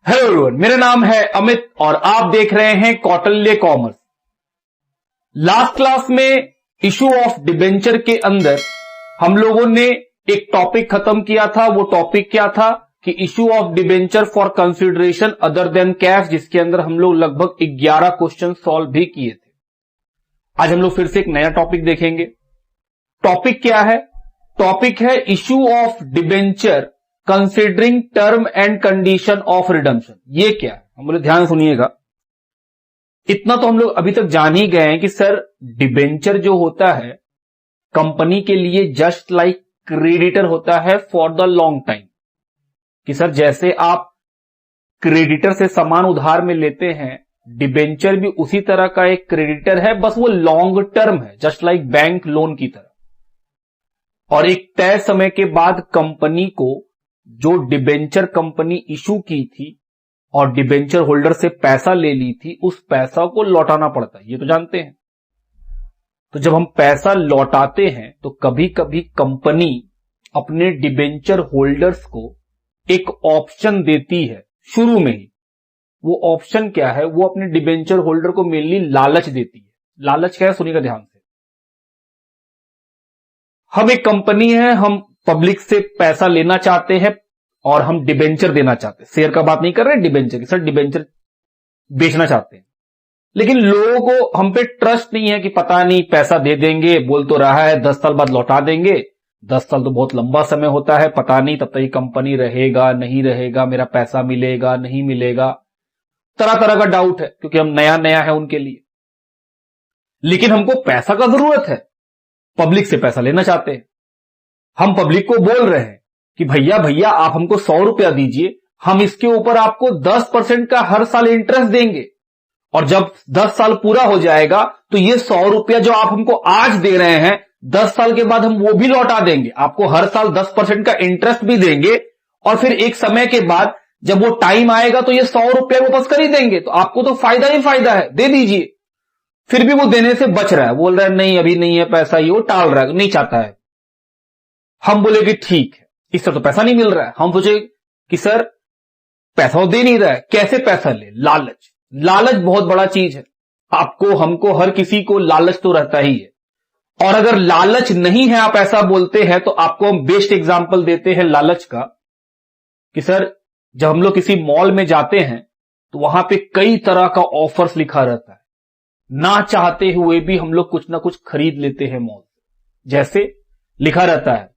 Hello everyone, मेरा नाम है अमित और आप देख रहे हैं कौटिल्य कॉमर्स। लास्ट क्लास में इशू ऑफ डिबेंचर के अंदर हम लोगों ने एक टॉपिक खत्म किया था। वो टॉपिक क्या था कि issue of debenture for consideration other than cash, जिसके अंदर हम लोग लगभग 11 क्वेश्चन सॉल्व भी किए थे। आज हम लोग फिर से एक नया टॉपिक देखेंगे। टॉपिक क्या है? टॉपिक है issue of debenture considering term and condition of redemption. ये क्या है? हम बोले ध्यान सुनिएगा। इतना तो हम लोग अभी तक जान ही गए हैं कि सर डिबेंचर जो होता है कंपनी के लिए जस्ट लाइक क्रेडिटर होता है फॉर द लॉन्ग टाइम। कि सर जैसे आप क्रेडिटर से सामान उधार में लेते हैं, डिबेंचर भी उसी तरह का एक क्रेडिटर है, बस वो लॉन्ग टर्म है, जस्ट लाइक बैंक लोन की तरह। और एक तय समय के बाद कंपनी को जो डिबेंचर कंपनी इशू की थी और डिबेंचर होल्डर से पैसा ले ली थी, उस पैसा को लौटाना पड़ता है, ये तो जानते हैं। तो जब हम पैसा लौटाते हैं तो कभी कभी कंपनी अपने डिबेंचर होल्डर्स को एक ऑप्शन देती है शुरू में ही। वो ऑप्शन क्या है? वो अपने डिबेंचर होल्डर को मेनली लालच देती है। लालच क्या है? सुनिएगा ध्यान से। हम एक कंपनी है, हम पब्लिक से पैसा लेना चाहते हैं और हम डिबेंचर देना चाहते हैं। शेयर का बात नहीं कर रहे, डिबेंचर की। सर डिबेंचर बेचना चाहते हैं, लेकिन लोगों को हम पे ट्रस्ट नहीं है कि पता नहीं पैसा दे देंगे, बोल तो रहा है 10 साल बाद लौटा देंगे। 10 साल तो बहुत लंबा समय होता है, पता नहीं तब तक ये कंपनी रहेगा नहीं रहेगा, मेरा पैसा मिलेगा नहीं मिलेगा, तरह तरह का डाउट है क्योंकि हम नया नया है उनके लिए। लेकिन हमको पैसा का जरूरत है, पब्लिक से पैसा लेना चाहते हैं। हम पब्लिक को बोल रहे हैं कि भैया भैया आप हमको 100 रुपया दीजिए, हम इसके ऊपर आपको 10% का हर साल इंटरेस्ट देंगे, और जब 10 साल पूरा हो जाएगा तो ये 100 रुपया जो आप हमको आज दे रहे हैं 10 साल के बाद हम वो भी लौटा देंगे, आपको हर साल 10% का इंटरेस्ट भी देंगे, और फिर एक समय के बाद जब वो टाइम आएगा तो ये 100 रुपया वापस कर ही देंगे। तो आपको तो फायदा ही फायदा है, दे दीजिए। फिर भी वो देने से बच रहा है, बोल रहा है नहीं अभी नहीं है पैसा, ये वो टाल रहा है, नहीं चाहता है। हम बोले कि ठीक है, इस तरह तो पैसा नहीं मिल रहा है। हम सोचे कि सर पैसा वो दे नहीं रहा है, कैसे पैसा ले? लालच। लालच बहुत बड़ा चीज है। आपको हमको हर किसी को लालच तो रहता ही है, और अगर लालच नहीं है, आप ऐसा बोलते हैं, तो आपको हम बेस्ट एग्जांपल देते हैं लालच का कि सर जब हम लोग किसी मॉल में जाते हैं तो वहां पे कई तरह का ऑफर्स लिखा रहता है, ना चाहते हुए भी हम लोग कुछ ना कुछ खरीद लेते हैं मॉल से। जैसे लिखा रहता है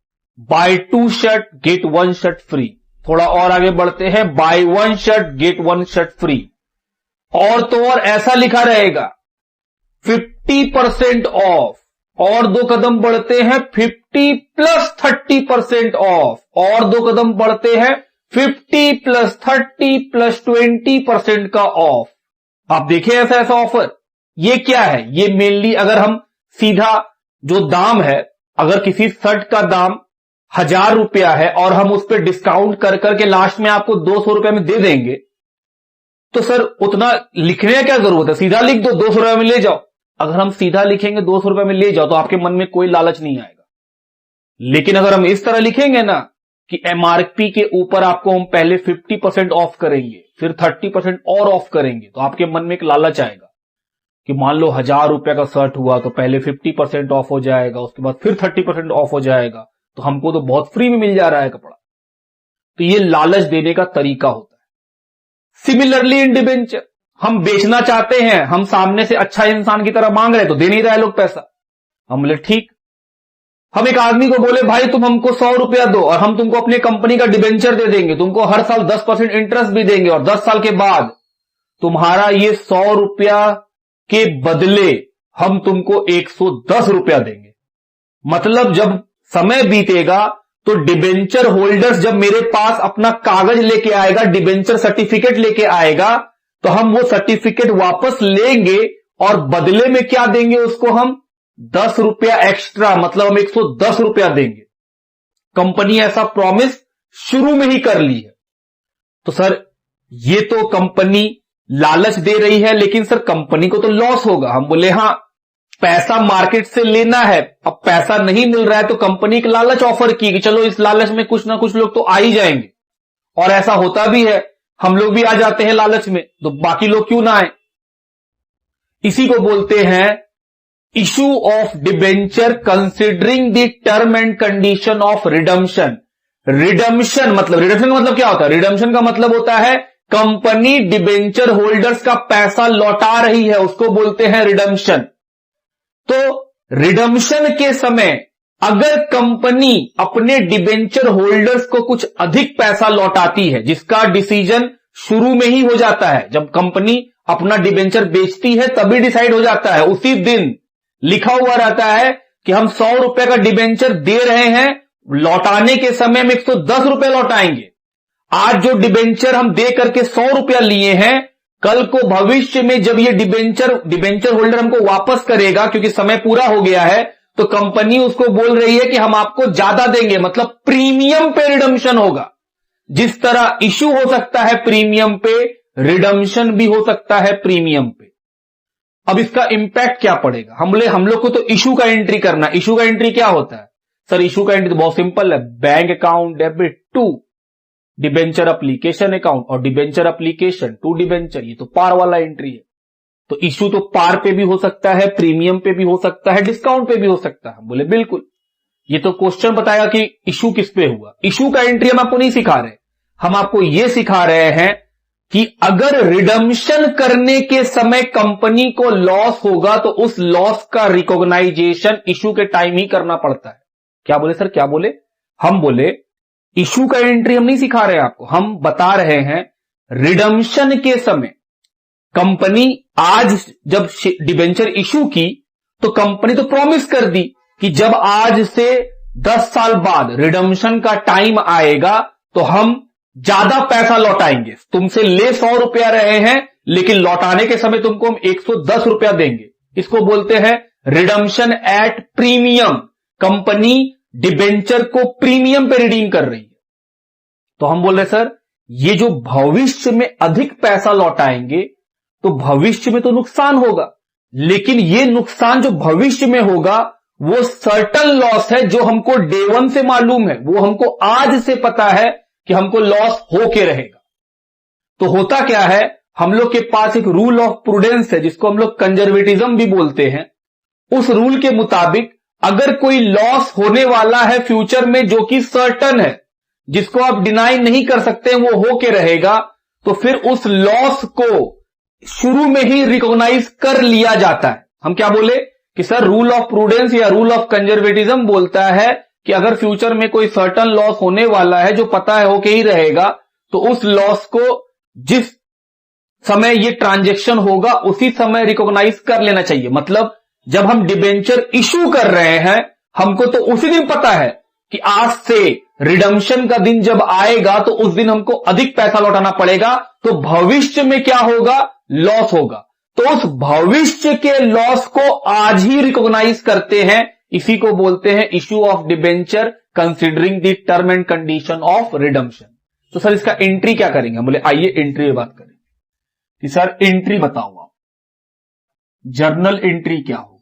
buy 2 shirt get 1 shirt free. थोड़ा और आगे बढ़ते हैं, buy 1 shirt get 1 shirt free. और तो और ऐसा लिखा रहेगा 50% ऑफ। और 2 कदम बढ़ते हैं 50 प्लस 30% ऑफ। और 2 कदम बढ़ते हैं 50 प्लस 30 प्लस 20% का ऑफ। आप देखें ऐसा ऐसा ऑफर। ये क्या है? ये मेनली अगर हम सीधा जो दाम है, अगर किसी शर्ट का दाम 1000 रुपया है और हम उस पर डिस्काउंट कर करके लास्ट में आपको 200 रुपए में दे देंगे, तो सर उतना लिखने का क्या जरूरत है? सीधा लिख दो 200 रुपए में ले जाओ। अगर हम सीधा लिखेंगे 200 रुपए में ले जाओ तो आपके मन में कोई लालच नहीं आएगा। लेकिन अगर हम इस तरह लिखेंगे ना कि एमआरपी के ऊपर आपको हम पहले 50% ऑफ करेंगे, फिर 30% और ऑफ करेंगे, तो आपके मन में एक लालच आएगा कि मान लो 1000 रुपया का शर्ट हुआ तो पहले 50% ऑफ हो जाएगा, उसके बाद फिर 30% ऑफ हो जाएगा, तो हमको तो बहुत फ्री में मिल जा रहा है कपड़ा। तो ये लालच देने का तरीका होता है। सिमिलरली इन डिबेंचर, हम बेचना चाहते हैं, हम सामने से अच्छा इंसान की तरह मांग रहे तो दे नहीं रहा है लोग पैसा। हम बोले ठीक। हम एक आदमी को बोले भाई तुम हमको 100 रुपया दो और हम तुमको अपनी कंपनी का डिबेंचर दे देंगे, तुमको हर साल 10% इंटरेस्ट भी देंगे, और 10 साल के बाद तुम्हारा ये 100 रुपया के बदले हम तुमको 110 रुपया देंगे। मतलब जब समय बीतेगा तो डिबेंचर होल्डर्स जब मेरे पास अपना कागज लेके आएगा, डिबेंचर सर्टिफिकेट लेके आएगा, तो हम वो सर्टिफिकेट वापस लेंगे और बदले में क्या देंगे उसको? हम 10 रुपया एक्स्ट्रा, मतलब हम 110 रुपया देंगे। कंपनी ऐसा प्रॉमिस शुरू में ही कर ली है। तो सर ये तो कंपनी लालच दे रही है, लेकिन सर कंपनी को तो लॉस होगा। हम बोले हां, पैसा मार्केट से लेना है, अब पैसा नहीं मिल रहा है तो कंपनी एक लालच ऑफर की कि चलो इस लालच में कुछ ना कुछ लोग तो आ ही जाएंगे। और ऐसा होता भी है हम लोग भी आ जाते हैं लालच में, तो बाकी लोग क्यों ना आए। इसी को बोलते हैं issue of debenture considering the term and condition of redemption. Redemption का मतलब क्या होता है? रिडम्पशन का मतलब होता है कंपनी डिबेंचर होल्डर्स का पैसा लौटा रही है, उसको बोलते हैं रिडम्पशन। तो रिडम्पशन के समय अगर कंपनी अपने डिबेंचर होल्डर्स को कुछ अधिक पैसा लौटाती है, जिसका डिसीजन शुरू में ही हो जाता है, जब कंपनी अपना डिबेंचर बेचती है तभी डिसाइड हो जाता है, उसी दिन लिखा हुआ रहता है कि हम 100 रुपए का डिबेंचर दे रहे हैं, लौटाने के समय में 110 रुपए लौटाएंगे। आज जो डिबेंचर हम दे करके 100 रुपया लिए हैं, कल को भविष्य में जब ये डिबेंचर होल्डर हमको वापस करेगा, क्योंकि समय पूरा हो गया है, तो कंपनी उसको बोल रही है कि हम आपको ज्यादा देंगे, मतलब प्रीमियम पे रिडम्पशन होगा। जिस तरह इशू हो सकता है प्रीमियम पे, रिडम्पशन भी हो सकता है प्रीमियम पे। अब इसका इंपैक्ट क्या पड़ेगा? हम लोग को तो इशू का एंट्री करना। इशू का एंट्री क्या होता है सर? इशू का एंट्री तो बहुत सिंपल है, bank account debit to debenture application account और डिबेंचर एप्लीकेशन टू डिबेंचर, ये तो पार वाला एंट्री है। तो इशू तो पार पे भी हो सकता है, प्रीमियम पे भी हो सकता है, डिस्काउंट पे भी हो सकता है। बोले बिल्कुल, ये तो क्वेश्चन बताया कि इशू किस पे हुआ। इशू का एंट्री हम आपको नहीं सिखा रहे, हम आपको यह सिखा रहे हैं कि अगर रिडम्पशन करने के समय कंपनी को लॉस होगा तो उस लॉस का रिकॉग्नाइजेशन इशू के टाइम ही करना पड़ता है। क्या बोले सर? क्या बोले? हम बोले इशू का एंट्री हम नहीं सिखा रहे आपको, हम बता रहे हैं रिडम्पशन के समय कंपनी आज जब डिबेंचर इशू की तो कंपनी तो प्रॉमिस कर दी कि जब आज से 10 साल बाद रिडम्पशन का टाइम आएगा तो हम ज्यादा पैसा लौटाएंगे। तुमसे ले 100 रुपया रहे हैं, लेकिन लौटाने के समय तुमको हम 110 रुपया देंगे। इसको बोलते हैं redemption at premium. Company debenture को प्रीमियम पे रिडीम कर रही है। तो हम बोल रहे सर, ये जो भविष्य में अधिक पैसा लौटाएंगे तो भविष्य में तो नुकसान होगा, लेकिन ये नुकसान जो भविष्य में होगा वो सर्टन लॉस है, जो हमको डे वन से मालूम है, वो हमको आज से पता है कि हमको लॉस होके रहेगा। तो होता क्या है, हम लोग के पास एक रूल ऑफ प्रूडेंस है, जिसको हम लोग कंजर्वेटिज्म भी बोलते हैं। उस रूल के मुताबिक अगर कोई लॉस होने वाला है फ्यूचर में जो कि सर्टन है, जिसको आप डिनाई नहीं कर सकते, वो होके रहेगा, तो फिर उस लॉस को शुरू में ही रिकॉग्नाइज कर लिया जाता है। हम क्या बोले कि सर रूल ऑफ प्रूडेंस या रूल ऑफ कंजर्वेटिज्म बोलता है कि अगर फ्यूचर में कोई सर्टन लॉस होने वाला है जो पता है होके ही रहेगा, तो उस लॉस को जिस समय ये ट्रांजैक्शन होगा उसी समय रिकॉग्नाइज कर लेना चाहिए। मतलब जब हम डिबेंचर इशू कर रहे हैं, हमको तो उसी दिन पता है कि आज से रिडम्पशन का दिन जब आएगा तो उस दिन हमको अधिक पैसा लौटाना पड़ेगा, तो भविष्य में क्या होगा? लॉस होगा। तो उस भविष्य के लॉस को आज ही रिकॉग्नाइज करते हैं, इसी को बोलते हैं issue of debenture considering the term and condition of redemption. तो सर इसका एंट्री क्या करेंगे? हम बोले आइए एंट्री में बात करें कि सर एंट्री बताओ आप, जर्नल एंट्री क्या होगा।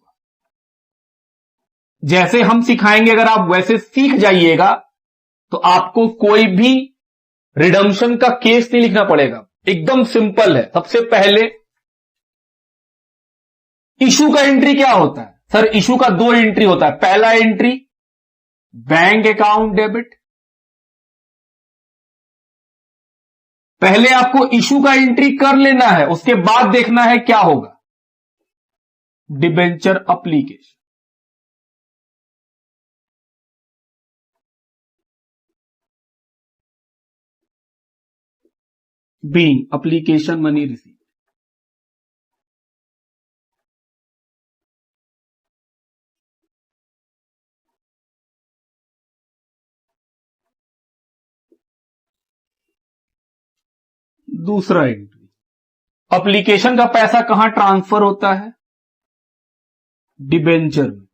जैसे हम सिखाएंगे अगर आप वैसे सीख जाइएगा तो आपको कोई भी रिडम्पशन का केस नहीं लिखना पड़ेगा, एकदम सिंपल है। सबसे पहले इशू का एंट्री क्या होता है? सर इशू का 2 एंट्री होता है। पहला एंट्री बैंक अकाउंट डेबिट। पहले आपको इशू का एंट्री कर लेना है, उसके बाद देखना है क्या होगा, debenture application. Be application money receive. दूसरा एंट्री, एप्लीकेशन का पैसा कहां ट्रांसफर होता है? डिबेंचर में।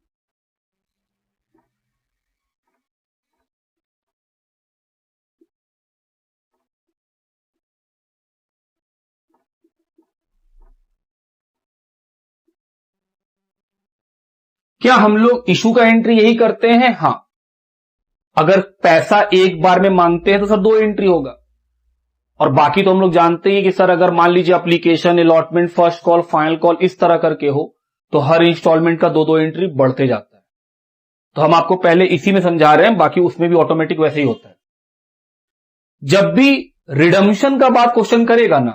क्या हम लोग इशू का एंट्री यही करते हैं? हां, अगर पैसा एक बार में मांगते हैं तो सर 2 एंट्री होगा। और बाकी तो हम लोग जानते हैं कि सर अगर मान लीजिए application, allotment, first call, final call इस तरह करके हो तो हर इंस्टॉलमेंट का 2-2 एंट्री बढ़ते जाता है। तो हम आपको पहले इसी में समझा रहे हैं, बाकी उसमें भी ऑटोमेटिक वैसे ही होता है। जब भी रिडम्पशन का बात क्वेश्चन करेगा ना,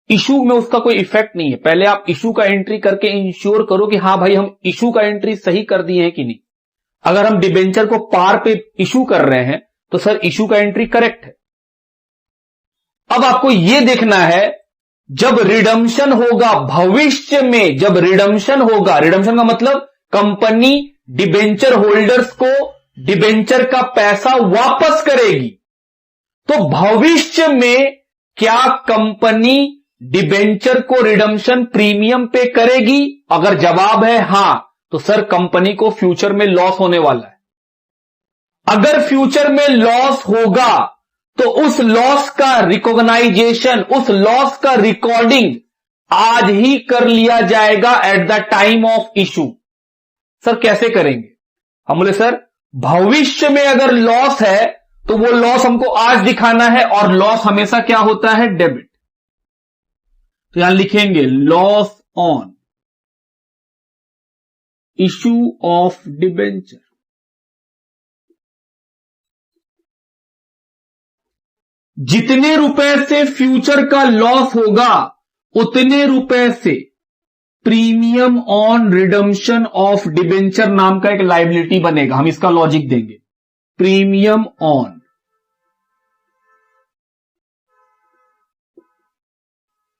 इशू में उसका कोई इफेक्ट नहीं है। पहले आप इशू का एंट्री करके इंश्योर करो कि हां भाई हम इशू का एंट्री सही कर दिए हैं कि नहीं। अगर हम डिबेंचर को पार पे इशू कर रहे हैं तो सर इशू का एंट्री करेक्ट है। अब आपको यह देखना है जब रिडम्पशन होगा भविष्य में, जब रिडम्पशन होगा, रिडम्पशन का मतलब कंपनी डिबेंचर होल्डर्स को डिबेंचर का पैसा वापस करेगी। तो भविष्य में क्या कंपनी डिबेंचर को रिडम्पशन प्रीमियम पे करेगी? अगर जवाब है हां तो सर कंपनी को फ्यूचर में लॉस होने वाला है। अगर फ्यूचर में लॉस होगा तो उस लॉस का रिकॉग्नाइजेशन, उस लॉस का रिकॉर्डिंग आज ही कर लिया जाएगा at the time of issue. Sir कैसे करेंगे? हम बोले सर भविष्य में अगर लॉस है तो वो लॉस हमको आज दिखाना है, और लॉस हमेशा क्या होता है? डेबिट। तो यहां लिखेंगे loss on issue of debenture. जितने रुपए से फ्यूचर का लॉस होगा उतने रुपए से premium on redemption of debenture नाम का एक लायबिलिटी बनेगा। हम इसका लॉजिक देंगे, premium on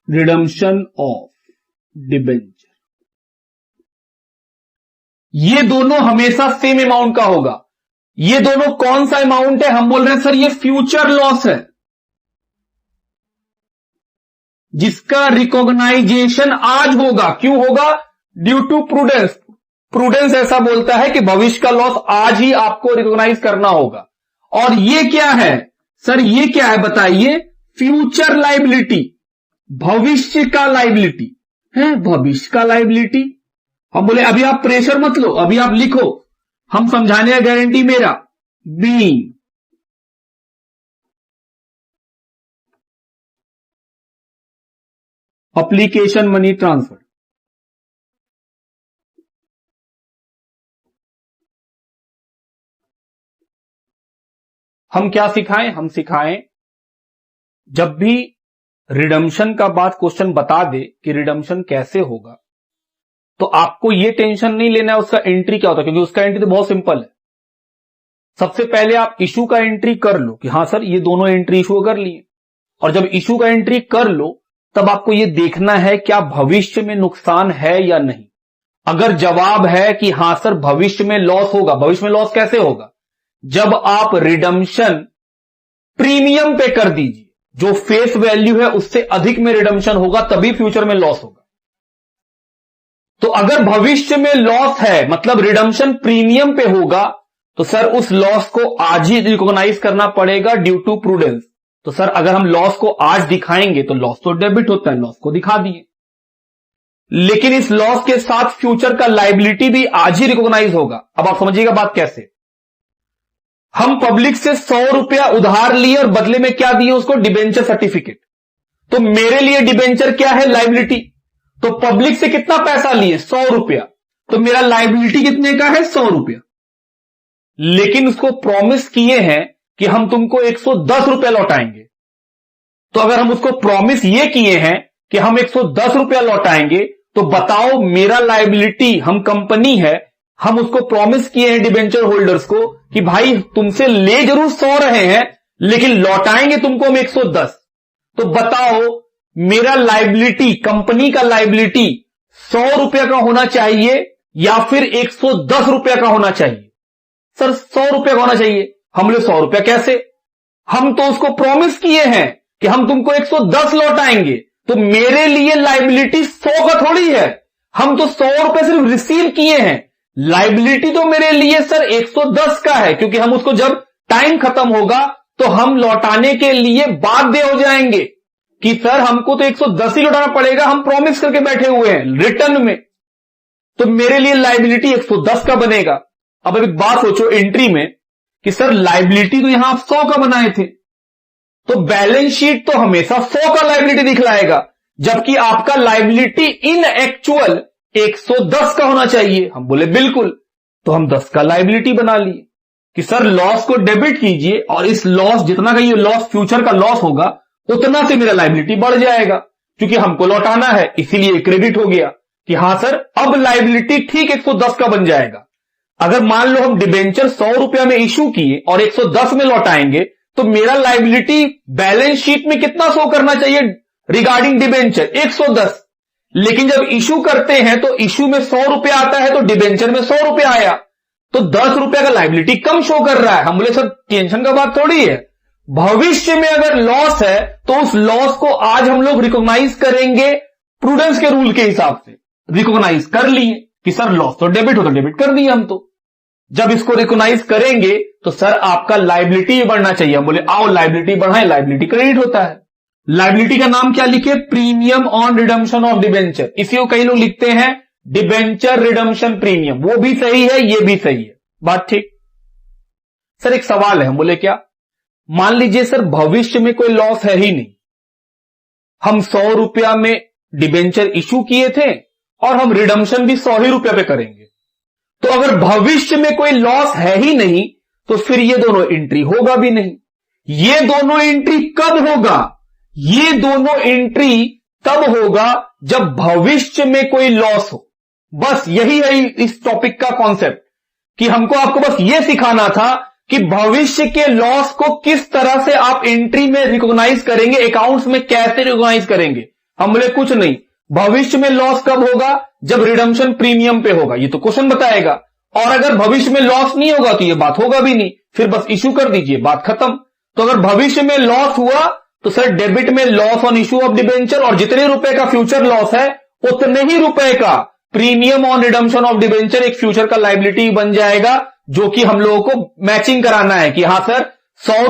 redemption of debenture. ये दोनों हमेशा सेम अमाउंट का होगा। ये दोनों कौन सा अमाउंट है? हम बोल रहे हैं सर ये फ्यूचर लॉस है जिसका रिकॉग्नाइजेशन आज होगा। क्यों होगा? Due to prudence. प्रूडेंस ऐसा बोलता है कि भविष्य का लॉस आज ही आपको रिकॉग्नाइज करना होगा। और ये क्या है सर? ये क्या है बताइए? फ्यूचर लायबिलिटी, भविष्य का लायबिलिटी है, भविष्य का लायबिलिटी। हम बोले अभी आप प्रेशर मत लो, अभी आप लिखो, हम समझाने का गारंटी मेरा। बीइंग एप्लीकेशन मनी ट्रांसफर, हम क्या सिखाएं? हम सिखाएं जब भी रिडम्पशन का बात क्वेश्चन बता दे कि रिडम्पशन कैसे होगा तो आपको यह टेंशन नहीं लेना है उसका एंट्री क्या होता है, क्योंकि उसका एंट्री तो बहुत सिंपल है। सबसे पहले आप इशू का एंट्री कर लो कि हां सर ये दोनों एंट्री इशू कर लिए, और जब इशू का एंट्री कर लो तब आपको यह देखना है क्या भविष्य में नुकसान है या नहीं। अगर जवाब है कि हां सर भविष्य में लॉस होगा, भविष्य में लॉस कैसे होगा? जब आप रिडम्पशन प्रीमियम पे कर दीजिए, जो फेस वैल्यू है उससे अधिक में रिडम्पशन होगा, तभी फ्यूचर में लॉस होगा। तो अगर भविष्य में लॉस है मतलब रिडम्पशन प्रीमियम पे होगा तो सर उस लॉस को आज ही रिकॉग्नाइज करना पड़ेगा ड्यू टू प्रूडेंस। तो सर अगर हम लॉस को आज दिखाएंगे तो लॉस तो डेबिट होता है, लॉस को दिखा दिए, लेकिन इस लॉस के साथ फ्यूचर का लायबिलिटी भी आज ही रिकॉग्नाइज होगा। अब आप समझिएगा बात कैसे। हम पब्लिक से 100 रुपया उधार लिए और बदले में क्या दिए उसको? Debenture certificate. तो मेरे लिए डिबेंचर क्या है? लायबिलिटी। तो पब्लिक से कितना पैसा लिए? 100 रुपया। तो मेरा लायबिलिटी कितने का है? 100 रुपया। लेकिन उसको प्रॉमिस किए हैं कि हम तुमको 110 रुपया लौटाएंगे। तो अगर हम उसको प्रॉमिस ये किए हैं कि हम 110 रुपया लौटाएंगे, तो बताओ मेरा लायबिलिटी, हम कंपनी है, हम उसको प्रॉमिस किए हैं डिबेंचर होल्डर्स को कि भाई तुमसे ले जरूर 100 रहे हैं लेकिन लौटाएंगे तुमको हम 110। तो बताओ मेरा लायबिलिटी, कंपनी का लायबिलिटी 100 रुपया का होना चाहिए या फिर 110 रुपया का होना चाहिए? सर 100 रुपया का होना चाहिए। हम लोग 100 रुपया कैसे? हम तो उसको प्रॉमिस किए हैं कि हम तुमको 110 लौटाएंगे, तो मेरे लिए लायबिलिटी 100 का थोड़ी है। हम तो 100 रुपए सिर्फ रिसीव किए हैं, लायबिलिटी तो मेरे लिए सर 110 का है, क्योंकि हम उसको जब टाइम खत्म होगा तो हम लौटाने के लिए बाध्य हो जाएंगे कि सर हमको तो 110 ही लौटाना पड़ेगा, हम प्रॉमिस करके बैठे हुए हैं रिटर्न में, तो मेरे लिए लायबिलिटी 110 का बनेगा। अब एक बात सोचो एंट्री में कि सर लायबिलिटी तो यहां आप 100 का बनाए थे, तो बैलेंस शीट तो हमेशा 100 का लायबिलिटी दिखलाएगा, जबकि आपका लायबिलिटी इन एक्चुअल 110 का होना चाहिए। हम बोले बिल्कुल, तो हम 10 का लायबिलिटी बना लिए कि सर लॉस को डेबिट कीजिए और इस लॉस जितना का ये लॉस फ्यूचर का लॉस होगा उतना से मेरा लायबिलिटी बढ़ जाएगा, क्योंकि हमको लौटाना है, इसीलिए क्रेडिट हो गया कि हां सर अब लायबिलिटी ठीक 110 का बन जाएगा। अगर मान लो हम डिबेंचर 100 रुपया में इशू किए और 110 में लौटाएंगे तो मेरा लायबिलिटी बैलेंस शीट में कितना शो करना चाहिए रिगार्डिंग डिबेंचर 110। लेकिन जब इशू करते हैं तो इशू में 100 रुपया आता है तो डिबेंचर में 100 रुपया आया, तो 10 रुपया का लायबिलिटी कम शो कर रहा है। हम बोले सर टेंशन का बात थोड़ी है, भविष्य में अगर लॉस है तो उस लॉस को आज हम लोग रिकॉग्नाइज करेंगे, प्रूडेंस के रूल के हिसाब से रिकॉग्नाइज कर लिए कि सर लॉस तो डेबिट हो तो डेबिट कर दिए हम। तो जब इसको रिकॉग्नाइज करेंगे तो सर आपका लायबिलिटी बढ़ना चाहिए। हम बोले आओ लायबिलिटी बढ़ाएं, लायबिलिटी क्रेडिट होता है। लायबिलिटी का नाम क्या लिखे, premium on redemption of debenture. इसी को कई लोग लिखते हैं डिबेंचर रिडम्पशन प्रीमियम, वो भी सही है ये भी सही है, बात ठीक। सर एक सवाल है, हम बोले क्या, मान लीजिए सर भविष्य में कोई लॉस है ही नहीं, हम 100 रुपया में डिबेंचर इशू किए थे और हम रिडम्पशन भी 100 ही रुपया पे करेंगे, तो अगर भविष्य में कोई लॉस है ही नहीं तो फिर ये दोनों एंट्री होगा भी नहीं। ये दोनों एंट्री कब होगा, ये दोनों एंट्री तब होगा जब भविष्य में कोई लॉस हो। बस यही है इस टॉपिक का कॉन्सेप्ट, कि हमको आपको बस ये सिखाना था कि भविष्य के लॉस को किस तरह से आप एंट्री में रिकॉग्नाइज करेंगे, अकाउंट्स में कैसे रिकॉग्नाइज करेंगे। हम बोले कुछ नहीं, भविष्य में लॉस कब होगा, जब रिडम्पशन प्रीमियम पे होगा, ये तो क्वेश्चन बताएगा। और अगर भविष्य में लॉस नहीं होगा तो ये बात होगा भी नहीं, फिर बस इशू कर दीजिए, बात खत्म। तो अगर भविष्य में लॉस हुआ तो सर डेबिट में loss on issue of debenture, और जितने रुपए का फ्यूचर लॉस है उतने ही रुपए का premium on redemption of debenture एक फ्यूचर का लायबिलिटी बन जाएगा, जो कि हम लोगों को मैचिंग कराना है कि हां सर 100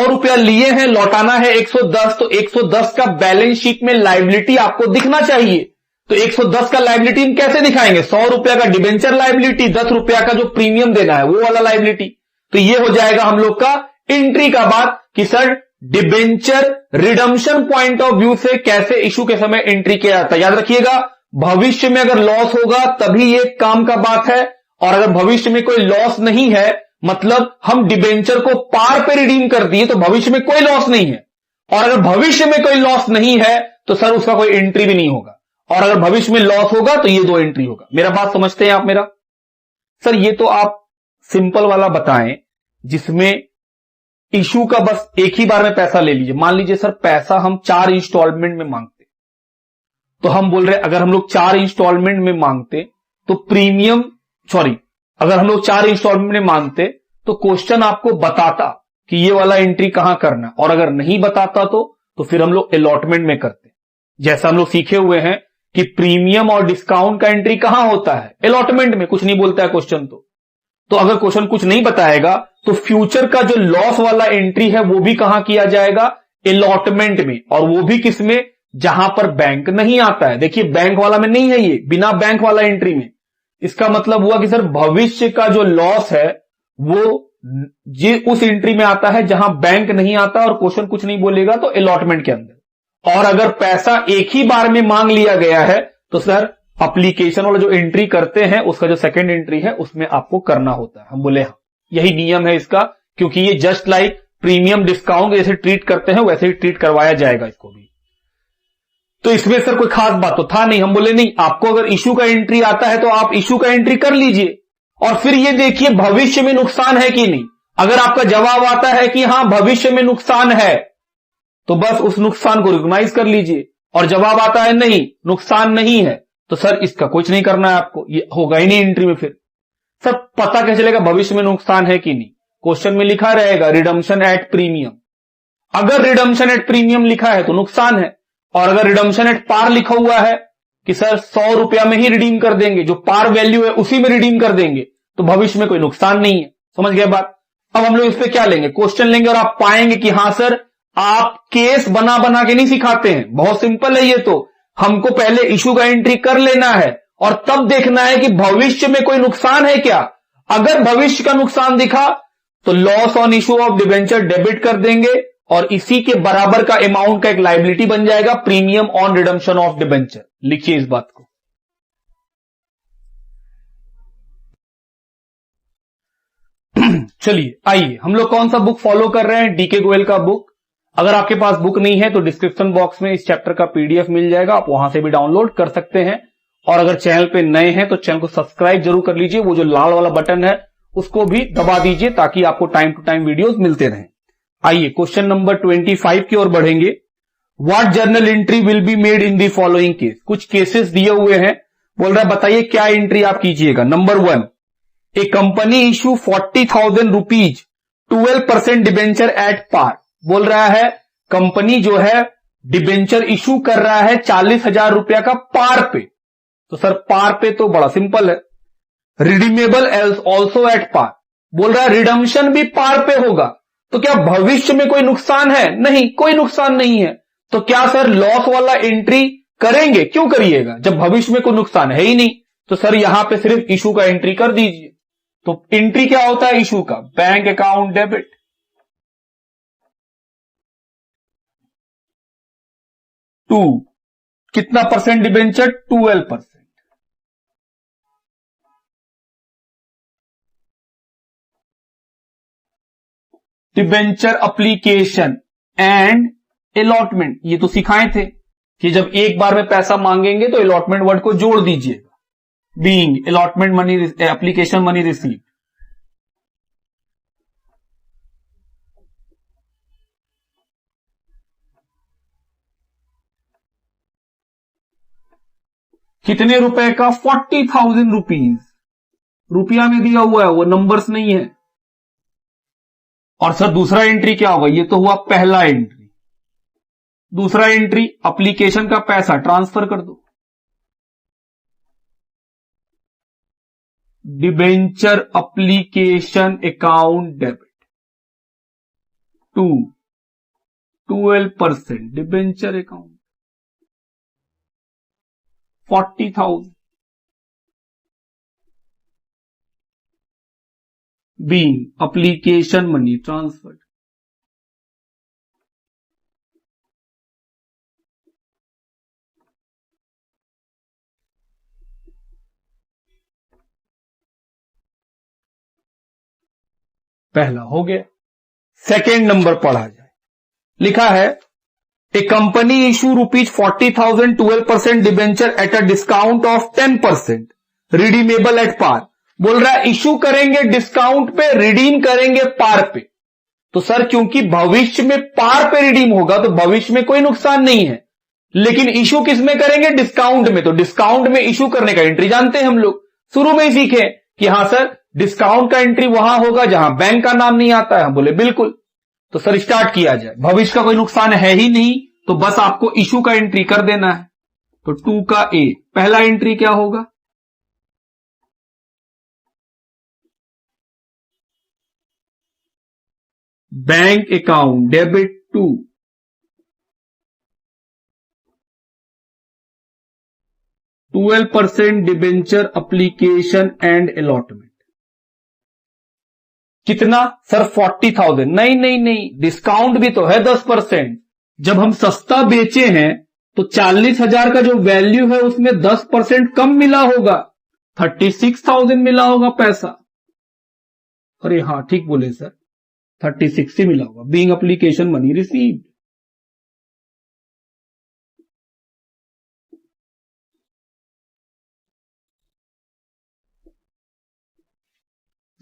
रुपया लिए हैं, लौटाना है 110, तो 110 का बैलेंस शीट में लायबिलिटी आपको दिखना चाहिए। तो 110 का लायबिलिटी हम कैसे दिखाएंगे, 100 रुपया का डिबेंचर लायबिलिटी, 10 रुपया का जो प्रीमियम देना है वो वाला लायबिलिटी। तो ये हो जाएगा हम लोग का एंट्री का बात कि sir debenture redemption point of view से कैसे इशू के समय एंट्री किया जाता है। याद रखिएगा, भविष्य में अगर लॉस होगा तभी ये काम का बात है, और अगर भविष्य में कोई लॉस नहीं है, मतलब हम डिबेंचर को पार पे रिडीम कर दिए, तो भविष्य में कोई लॉस नहीं है। और अगर भविष्य में कोई लॉस नहीं है तो सर उसका कोई एंट्री भी नहीं होगा, और अगर भविष्य में लॉस होगा तो ये दो एंट्री होगा। मेरा बात समझते हैं आप मेरा? सर ये तो आप सिंपल वाला बताएं जिसमें इशू का बस एक ही बार में पैसा ले लीजिए। मान लीजिए सर पैसा हम 4 इंस्टॉलमेंट में मांगते, तो हम बोल रहे अगर हम लोग 4 इंस्टॉलमेंट में मांगते तो अगर हम लोग 4 इंस्टॉलमेंट में मांगते तो क्वेश्चन आपको बताता कि ये वाला एंट्री कहां करना, और अगर नहीं बताता तो फिर हम लोग अलॉटमेंट में करते। जैसा हम लोग सीखे हुए हैं कि प्रीमियम और डिस्काउंट का एंट्री कहां होता है, अलॉटमेंट में। कुछ नहीं बोलता है क्वेश्चन तो अगर क्वेश्चन कुछ नहीं बताएगा तो फ्यूचर का जो लॉस वाला एंट्री है वो भी कहां किया जाएगा, अलॉटमेंट में, और वो भी किसमें, जहां पर बैंक नहीं आता है। देखिए बैंक वाला में नहीं है, ये बिना बैंक वाला एंट्री में। इसका मतलब हुआ कि सर भविष्य का जो लॉस है वो उस एंट्री में आता है जहां बैंक नहीं आता और क्वेश्चन कुछ नहीं बोलेगा, तो अलॉटमेंट के अंदर। और अगर पैसा एक ही बार में मांग लिया गया है तो सर एप्लीकेशन वाला जो एंट्री करते हैं उसका जो सेकंड एंट्री है उसमें आपको करना होता है। हम बोले हाँ, यही नियम है इसका, क्योंकि ये जस्ट लाइक प्रीमियम डिस्काउंट जैसे ट्रीट करते हैं वैसे ही ट्रीट करवाया जाएगा इसको भी। तो इसमें सर कोई खास बात तो था नहीं। हम बोले नहीं, आपको अगर इशू का एंट्री आता है तो आप इशू का एंट्री कर लीजिए, और फिर ये देखिए भविष्य में नुकसान है कि नहीं। अगर आपका जवाब आता है कि हां भविष्य में नुकसान है तो बस उस नुकसान को रिकॉग्नाइज कर लीजिए, और जवाब आता है नहीं नुकसान नहीं है तो सर इसका कुछ नहीं करना है आपको, ये होगा ही नहीं एंट्री में। फिर सर पता कैसे चलेगा भविष्य में नुकसान है कि नहीं, क्वेश्चन में लिखा रहेगा रिडम्पशन एट प्रीमियम। अगर रिडम्पशन एट प्रीमियम लिखा है तो नुकसान है, और अगर रिडम्पशन एट पार लिखा हुआ है कि सर 100 रुपया में ही रिडीम कर देंगे, जो पार वैल्यू है उसी में रिडीम कर देंगे, तो भविष्य में कोई नुकसान नहीं है। समझ गए बात? अब हम लोग इस पे क्या लेंगे, क्वेश्चन लेंगे, और आप पाएंगे कि हां सर आप केस बना बना के नहीं सिखाते हैं, बहुत सिंपल है ये। तो हमको पहले इशू का एंट्री कर लेना है और तब देखना है कि भविष्य में कोई नुकसान है क्या। अगर भविष्य का नुकसान दिखा तो loss on issue of debenture debit कर देंगे और इसी के बराबर का अमाउंट का एक लायबिलिटी बन जाएगा premium on redemption of debenture. लिखिए इस बात को। चलिए आइए, हम लोग कौन सा बुक फॉलो कर रहे हैं? डीके गोयल का बुक। अगर आपके पास बुक नहीं है तो डिस्क्रिप्शन बॉक्स में इस चैप्टर का पीडीएफ मिल जाएगा, आप वहां से भी डाउनलोड कर सकते हैं। और अगर चैनल पे नए हैं तो चैनल को सब्सक्राइब जरूर कर लीजिए, वो जो लाल वाला बटन है उसको भी दबा दीजिए ताकि आपको टाइम टू टाइम वीडियोस मिलते रहें। आइए क्वेश्चन नंबर 25 की ओर बढ़ेंगे। What journal entry will be made in the following case? कुछ केसेस दिए हुए हैं, बोल रहा है बताइए क्या एंट्री आप कीजिएगा। Number 1, a company issue 40,000 rupees 12% debenture at par. बोल रहा है कंपनी जो है डिबेंचर इशू कर रहा है 40,000 रुपया का पार पे। तो सर पार पे तो बड़ा सिंपल है, redeemable else also at par. बोल रहा है रिडम्पशन भी पार पे होगा, तो क्या भविष्य में कोई नुकसान है? नहीं, कोई नुकसान नहीं है। तो क्या सर लॉस वाला एंट्री करेंगे? क्यों करिएगा जब भविष्य में कोई नुकसान है ही नहीं। तो सर यहां पे सिर्फ इशू का एंट्री कर दीजिए। तो एंट्री क्या होता है इशू का? Bank account debit. टू कितना percent debenture? 12%। Debenture application and allotment, ये तो सिखाए थे कि जब एक बार में पैसा मांगेंगे तो अलॉटमेंट वर्ड को जोड़ दीजिएगा। Being allotment money application money receive. कितने रुपए का? 40,000 रुपीज। रुपया में दिया हुआ है, वो नंबर्स नहीं है। और सर दूसरा एंट्री क्या होगा? ये तो हुआ पहला एंट्री। दूसरा एंट्री एप्लीकेशन का पैसा ट्रांसफर कर दो। Debenture application account debit to 12% debenture account 40,000 being application money transferred। पहला हो गया। सेकेंड नंबर पढ़ा जाए। लिखा है a company issue rupees 40,000 12% debenture at a discount of 10% redeemable at par. बोल रहा है इशू करेंगे डिस्काउंट पे, रिडीम करेंगे पार पे। तो सर क्योंकि भविष्य में पार पे रिडीम होगा तो भविष्य में कोई नुकसान नहीं है, लेकिन इशू किस में करेंगे? डिस्काउंट में। तो डिस्काउंट में इशू करने का एंट्री जानते हैं हम लोग, शुरू में ही सीखे कि हां सर डिस्काउंट का एंट्री वहां होगा जहां बैंक का नाम नहीं आता है। हम बोले बिल्कुल। तो सर स्टार्ट किया जाए। भविष्य का कोई नुकसान है ही नहीं, तो बस आपको इशू का एंट्री कर देना है। तो 2 का ए पहला एंट्री क्या होगा? Bank account debit to 12% debenture application and allotment. कितना सर? 40,000। नहीं नहीं नहीं, डिस्काउंट भी तो है 10%। जब हम सस्ता बेचे हैं तो 40,000 का जो वैल्यू है उसमें 10% कम मिला होगा, 36,000 मिला होगा पैसा। अरे हाँ ठीक बोले सर, 36 ही मिला होगा। Being application money received.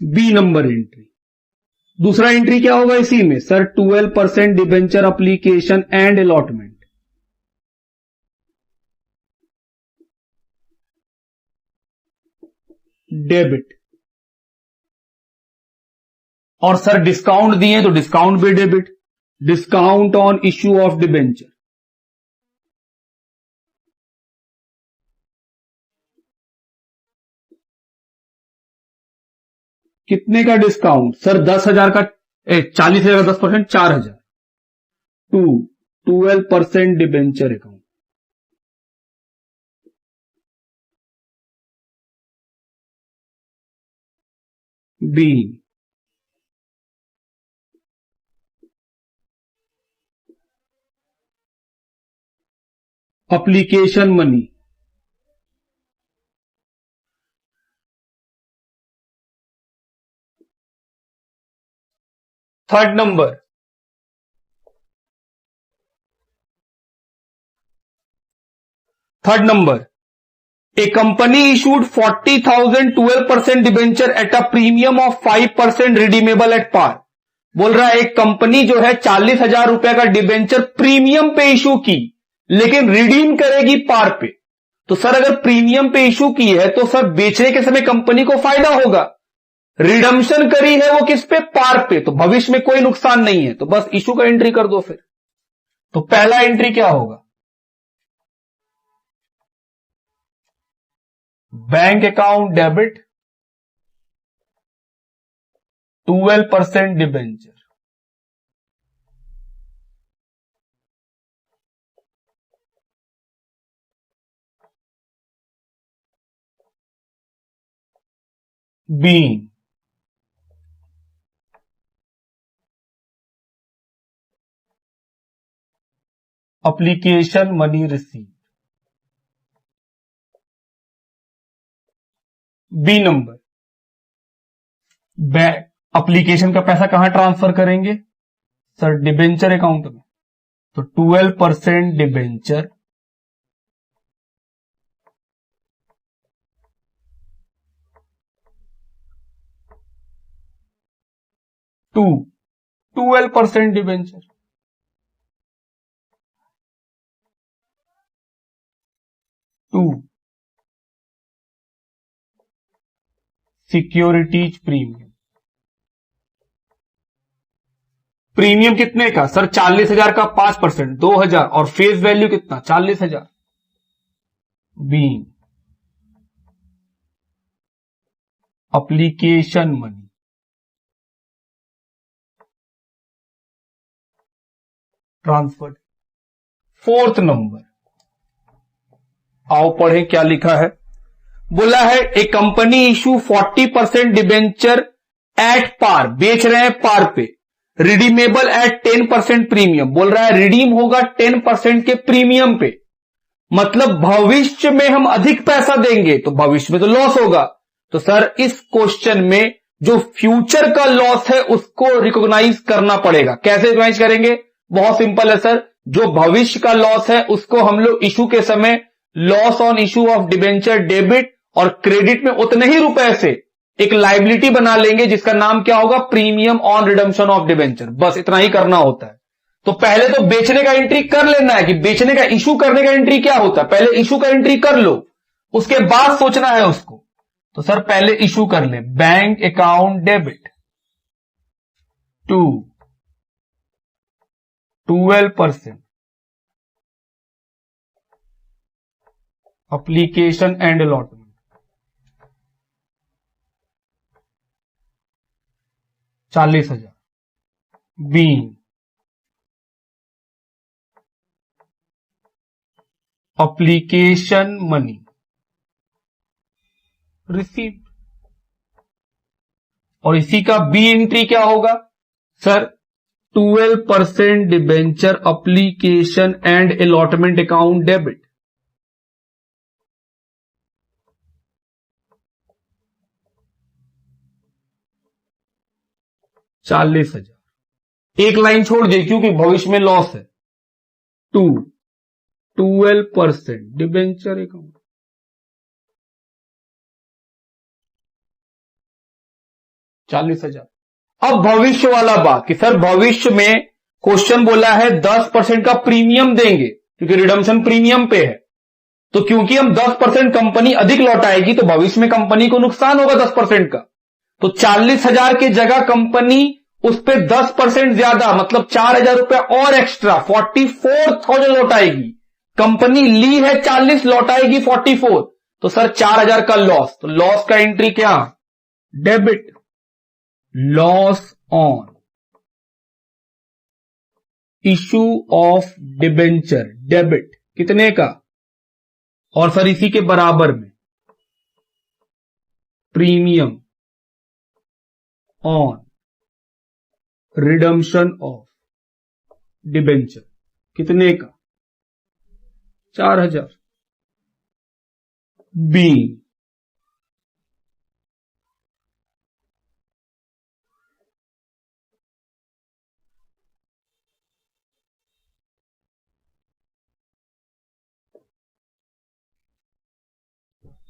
B number entry. दूसरा एंट्री क्या होगा इसी में? Sir 12% debenture application and allotment. Debit. और सर डिस्काउंट दिए तो डिस्काउंट भी debit. Discount on issue of debenture. कितने का डिस्काउंट? सर 10,000 का 40,000 का 10%, 4,000 to 12% debenture account. Be application money. Third number, a company issued 40,000 12% debenture at a premium of 5% redeemable at par. बोल रहा है एक कंपनी जो है 40,000 रुपए का डिबेंचर प्रीमियम पे इशू की, लेकिन रिडीम करेगी पार पे। तो सर अगर प्रीमियम पे इशू की है तो सर बेचने के समय कंपनी को फायदा होगा। रिडम्पशन करी है वो किस पे? पार पे, तो भविष्य में कोई नुकसान नहीं है, तो बस इशू का एंट्री कर दो फिर। तो पहला एंट्री क्या होगा? Bank account debit 12% debenture. Be, application money receive. B number, bank application का पैसा कहां ट्रांसफर करेंगे? सर डिबेंचर अकाउंट में, तो 12% debenture to 12% debenture to securities premium. Premium कितने का? सर 40,000 का 5%, 2,000, और फेस वैल्यू कितना? 40,000। B, application money transferred. Fourth number, आओ पढ़ें क्या लिखा है। बोला है a company issue 40% debenture at par, बेच रहे हैं पार पे, रिडीमेबल एट 10% प्रीमियम। बोल रहा है रिडीम होगा 10% के प्रीमियम पे, मतलब भविष्य में हम अधिक पैसा देंगे तो भविष्य में तो लॉस होगा। तो सर इस क्वेश्चन में जो फ्यूचर का लॉस है उसको रिकॉग्नाइज करना पड़ेगा। कैसे रिकॉग्नाइज करेंगे? बहुत सिंपल है सर, जो भविष्य का लॉस है उसको हम लोग इशू के समय loss on issue of debenture debit और क्रेडिट में उतने ही रुपए से एक लाइबिलिटी बना लेंगे जिसका नाम क्या होगा? Premium on redemption of debenture. बस इतना ही करना होता है। तो पहले तो बेचने का एंट्री कर लेना है कि बेचने का इशू करने का एंट्री क्या होता है। पहले इशू का एंट्री कर लो, उसके बाद सोचना है उसको। तो सर पहले इशू कर ले, bank account debit to 12% application and allotment. $40,000। B, application money receive. और इसी का बी एंट्री क्या होगा? Sir 12% debenture application and allotment account debit. $40,000। एक लाइन छोड़ दे क्योंकि भविष्य में लॉस है। 12% डिबेंचर अकाउंट $40,000। अब भविष्य वाला बात कि सर भविष्य में क्वेश्चन बोला है 10% का प्रीमियम देंगे क्योंकि रिडम्पशन प्रीमियम पे है। तो क्योंकि हम 10% कंपनी अधिक लौटाएगी तो भविष्य में कंपनी को नुकसान होगा 10% का। तो 40,000 की जगह कंपनी उस पे 10% ज्यादा मतलब 4,000 रुपए और एक्स्ट्रा 44,000 लौटाएगी। कंपनी ली है 40, लौटाएगी 44, तो सर 4,000 का लॉस। तो लॉस का एंट्री क्या? Debit, loss on issue of debenture debit कितने का? और सर इसी के बराबर में premium on redemption of debenture कितने का? 4000। बी,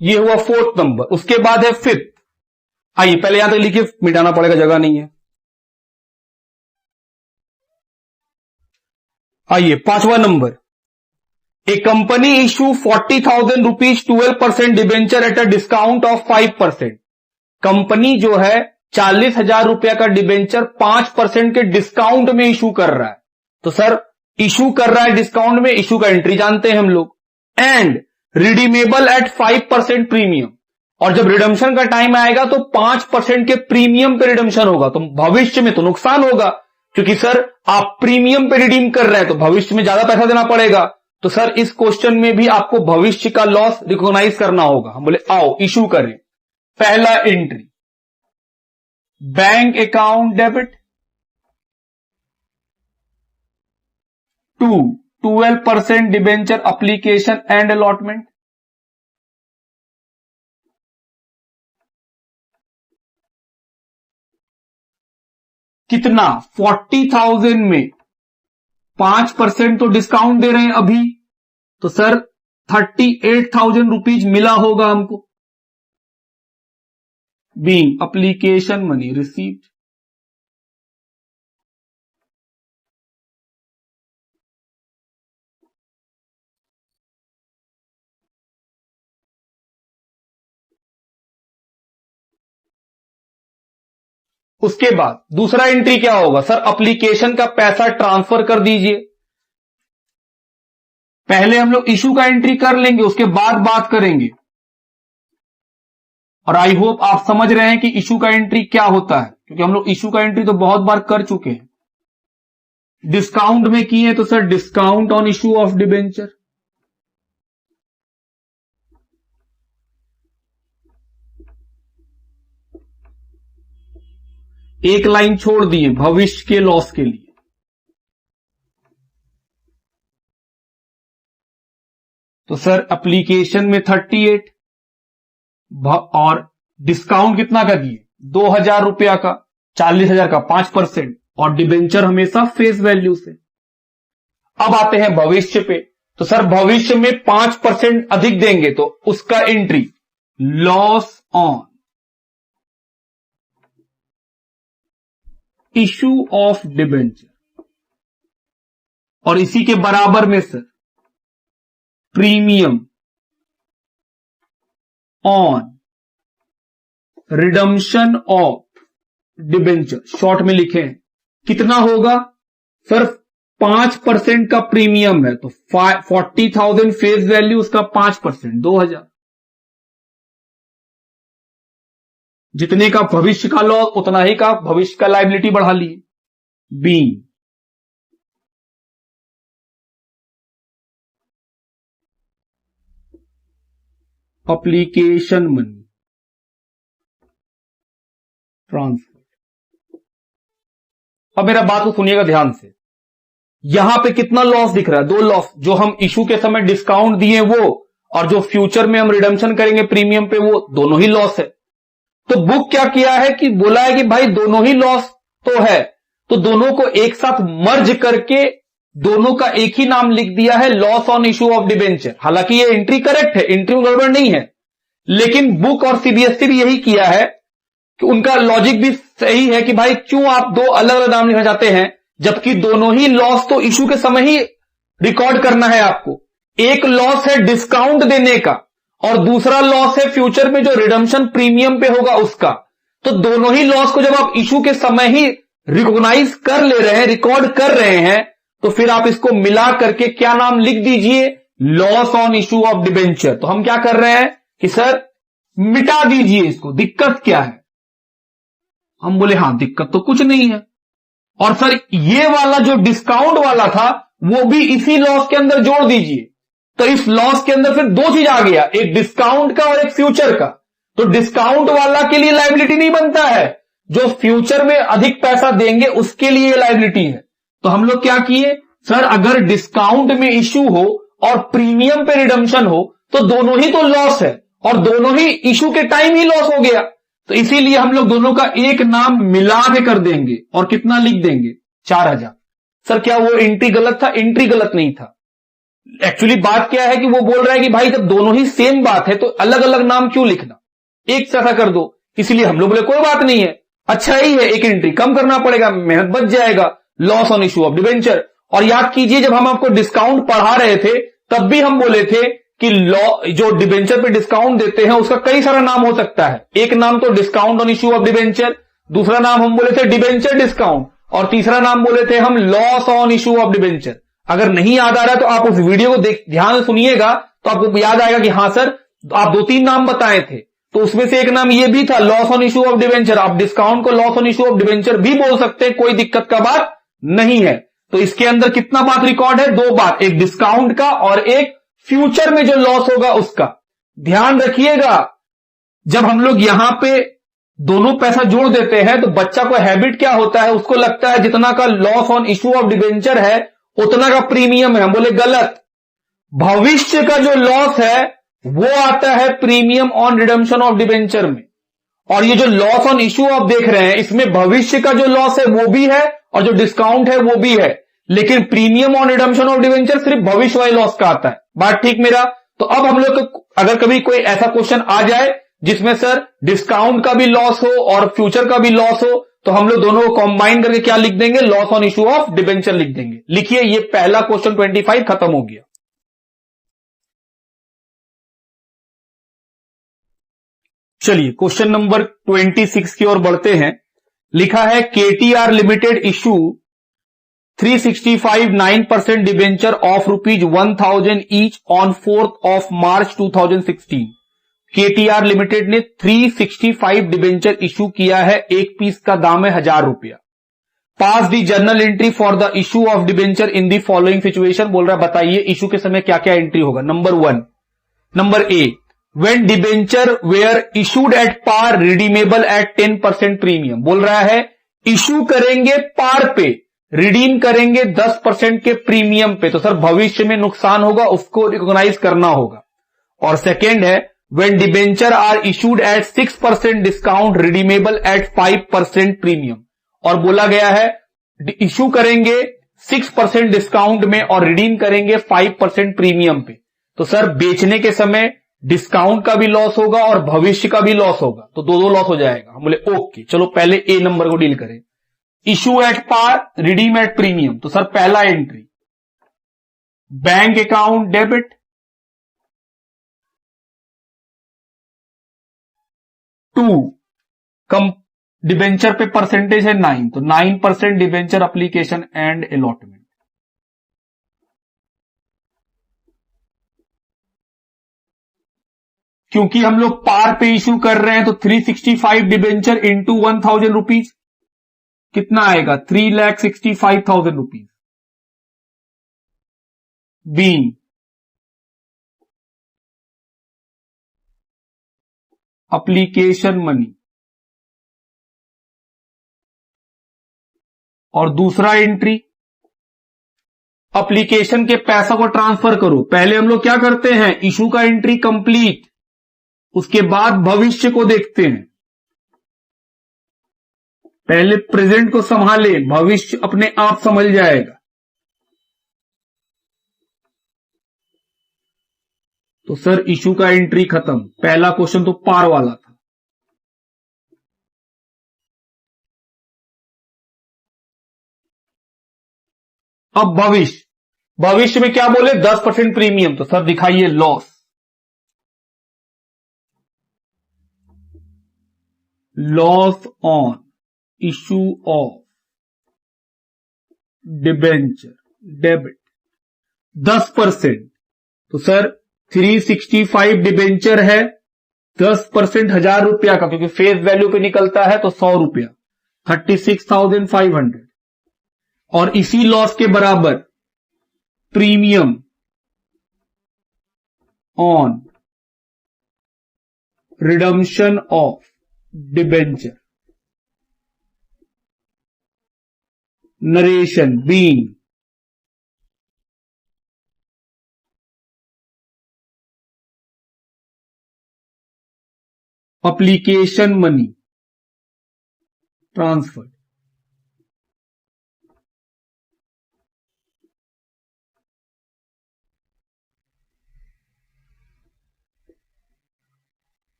ये हुआ फोर्थ नंबर। उसके बाद है फिफ्थ। आइए पहले यहां तक लिखिए, मिटाना पड़ेगा, जगह नहीं है। आइए पांचवा number, A company issue 40,000 rupees 12% debenture at a discount of 5%। Company जो है 40,000 रुपया का डिबेंचर 5% के डिस्काउंट में इशू कर रहा है। तो सर इशू कर रहा है डिस्काउंट में, इशू का एंट्री जानते हैं हम लोग। एंड रिडीमेबल एट 5% प्रीमियम, और जब रिडम्पशन का टाइम आएगा तो 5% के प्रीमियम पे रिडम्पशन होगा। तो भविष्य में तो नुकसान होगा, क्योंकि सर आप प्रीमियम पे रिडीम कर रहे हैं तो भविष्य में ज्यादा पैसा देना पड़ेगा। तो सर इस क्वेश्चन में भी आपको भविष्य का लॉस रिकॉग्नाइज करना होगा। हम बोले आओ इशू करें। पहला entry, bank account debit to 12% debenture application and allotment. कितना? 40,000 में 5% तो डिस्काउंट दे रहे हैं अभी, तो सर 38,000 रुपीज मिला होगा हमको। Being application money received. उसके बाद दूसरा एंट्री क्या होगा? सर अप्लीकेशन का पैसा ट्रांसफर कर दीजिए। पहले हम लोग इशू का एंट्री कर लेंगे, उसके बाद बात करेंगे। और आई होप आप समझ रहे हैं कि इशू का एंट्री क्या होता है, क्योंकि हम लोग इशू का एंट्री तो बहुत बार कर चुके हैं। डिस्काउंट में किए हैं तो sir discount on issue of debenture. एक लाइन छोड़ दिए भविष्य के लॉस के लिए। तो सर एप्लीकेशन में 38 और डिस्काउंट कितना का दिए? 2,000 रुपया का, 40,000 का 5%, और डिबेंचर हमेशा फेस वैल्यू से। अब आते हैं भविष्य पे। तो सर भविष्य में 5% अधिक देंगे तो उसका entry loss on issue of debenture, और इसी के बराबर में sir premium on redemption of debenture. Short में लिखे हैं कितना होगा? सर 5% का प्रीमियम है तो 40,000 फेस वैल्यू, उसका 5% 2,000। जितने का भविष्य का लॉस उतना ही का भविष्य का लायबिलिटी बढ़ा लिए। B, application money transfer. अब मेरा बात को सुनिएगा ध्यान से। यहां पे कितना लॉस दिख रहा है? 2 लॉस, जो हम इशू के समय डिस्काउंट दिए वो, और जो फ्यूचर में हम रिडम्पशन करेंगे प्रीमियम पे वो, दोनों ही लॉस है। तो बुक क्या किया है कि बोला है कि भाई दोनों ही लॉस तो है, तो दोनों को एक साथ मर्ज करके दोनों का एक ही नाम लिख दिया है, loss on issue of debenture. हालांकि ये एंट्री करेक्ट है, एंट्री में गड़बड़ नहीं है, लेकिन बुक और सीबीएसई भी यही किया है कि उनका लॉजिक भी सही है कि भाई क्यों आप 2 अलग अलग नाम लिखना चाहते हैं, जबकि दोनों ही लॉस तो इशू के समय ही रिकॉर्ड करना है आपको। एक लॉस है डिस्काउंट देने का और दूसरा लॉस है फ्यूचर में जो रिडम्पशन प्रीमियम पे होगा उसका। तो दोनों ही लॉस को जब आप इशू के समय ही रिकॉग्नाइज कर ले रहे हैं, रिकॉर्ड कर रहे हैं, तो फिर आप इसको मिला करके क्या नाम लिख दीजिए? Loss on issue of debenture. तो हम क्या कर रहे हैं कि सर मिटा दीजिए इसको, दिक्कत क्या है? हम बोले हां दिक्कत तो कुछ नहीं है। और सर ये वाला जो डिस्काउंट वाला था वो भी इसी लॉस के अंदर जोड़ दीजिए। तो इस लॉस के अंदर फिर 2 चीज आ गया, एक डिस्काउंट का और एक फ्यूचर का। तो डिस्काउंट वाला के लिए लायबिलिटी नहीं बनता है, जो फ्यूचर में अधिक पैसा देंगे उसके लिए लायबिलिटी है। तो हम लोग क्या किए? सर अगर डिस्काउंट में इश्यू हो और प्रीमियम पे रिडम्पशन हो तो दोनों ही तो लॉस है और दोनों ही इशू के टाइम ही लॉस हो गया। तो इसीलिए हम लोग दोनों का एक नाम मिला के कर देंगे और कितना लिख देंगे 4000। सर क्या वो एंट्री गलत था? एंट्री गलत नहीं था। एक्चुअली बात क्या है कि वो बोल रहा है कि भाई जब दोनों ही सेम बात है तो अलग अलग नाम क्यों लिखना, एक जैसा कर दो। इसीलिए हम लोग बोले कोई बात नहीं है, अच्छा ही है, एक एंट्री कम करना पड़ेगा, मेहनत बच जाएगा, loss on issue of debenture. और याद कीजिए जब हम आपको डिस्काउंट पढ़ा रहे थे तब भी हम बोले थे कि जो डिबेंचर पे डिस्काउंट देते हैं उसका कई सारा नाम हो सकता है। एक नाम तो discount on issue of debenture, दूसरा नाम हम बोले थे डिबेंचर डिस्काउंट, और तीसरा नाम बोले थे हम loss on issue of debenture. अगर नहीं याद आ रहा तो आप उस वीडियो को ध्यान से सुनिएगा तो आपको याद आएगा कि हाँ सर आप 2-3 नाम बताए थे, तो उसमें से एक नाम ये भी था loss on issue of debenture. आप डिस्काउंट को loss on issue of debenture भी बोल सकते हैं, कोई दिक्कत का बात नहीं है। तो इसके अंदर कितना बात रिकॉर्ड है? 2 बात, एक डिस्काउंट का और एक फ्यूचर में जो लॉस होगा उसका। ध्यान रखिएगा जब हम लोग यहां पे दोनों पैसा जोड़ देते हैं तो बच्चा को हैबिट क्या होता है, उसको लगता है जितना का loss on issue of debenture है उतना का प्रीमियम है। हम बोले गलत, भविष्य का जो लॉस है वो आता है premium on redemption of debenture में। और ये जो लॉस ऑन इशू आप देख रहे हैं इसमें भविष्य का जो लॉस है वो भी है और जो डिस्काउंट है वो भी है, लेकिन premium on redemption of debenture सिर्फ भविष्य वाले लॉस का आता है। बात ठीक मेरा? तो अब हम लोग अगर कभी कोई ऐसा क्वेश्चन आ जाए जिसमें सर डिस्काउंट का भी लॉस हो और फ्यूचर का भी लॉस हो तो हम लोग दोनों को कंबाइन करके क्या लिख देंगे? Loss on issue of debenture लिख देंगे। लिखिए ये पहला क्वेश्चन 25 खत्म हो गया। चलिए क्वेश्चन नंबर 26 की ओर बढ़ते हैं। लिखा है KTR limited issue 365 9% debenture of ₹1000 each on 4 March 2016। KTR limited ने 365 डिबेंचर इशू किया है, एक पीस का दाम है ₹1000। Pass the journal entry for the issue of debenture in the following situation. बोल रहा है बताइए इशू के समय क्या क्या एंट्री होगा। Number 1, number A, when debenture were issued at par redeemable at 10% premium. बोल रहा है इशू करेंगे पार पे, रिडीम करेंगे 10% के प्रीमियम पे, तो सर भविष्य में नुकसान होगा, उसको रिकॉग्नाइज करना होगा। और सेकेंड है when debenture are issued at 6% discount redeemable at 5% premium. और बोला गया है इशू करेंगे 6% डिस्काउंट में और रिडीम करेंगे 5% प्रीमियम पे, तो सर बेचने के समय डिस्काउंट का भी लॉस होगा और भविष्य का भी लॉस होगा, तो दो लॉस हो जाएगा। हम बोले ओके चलो पहले ए नंबर को डील करें। Issue at par redeem at premium, तो सर पहला एंट्री बैंक अकाउंट डेबिट, 2 कम डिबेंचर पे परसेंटेज है 9, तो 9% डिबेंचर एप्लीकेशन एंड अलॉटमेंट। क्योंकि हम लोग पार पे इशू कर रहे हैं तो 365 डिबेंचर इंटू 1000 रुपीज कितना आएगा? 3,65,000 रुपीज। बी एप्लीकेशन मनी, और दूसरा एंट्री एप्लीकेशन के पैसा को ट्रांसफर करो। पहले हम लोग क्या करते हैं? इशू का एंट्री कंप्लीट, उसके बाद भविष्य को देखते हैं। पहले प्रेजेंट को संभाले, भविष्य अपने आप समझ जाएगा। तो सर इशू का एंट्री खत्म। पहला क्वेश्चन तो पार वाला था। अब भविष्य में क्या बोले? 10% प्रीमियम, तो सर दिखाइए loss. Loss on issue of debenture debit 10%, तो सर 365 डिबेंचर है, 10% ₹1000 का, क्योंकि फेस वैल्यू पे निकलता है तो ₹100, 36,500। और इसी लॉस के बराबर premium on redemption of debenture, narration being application money transfer.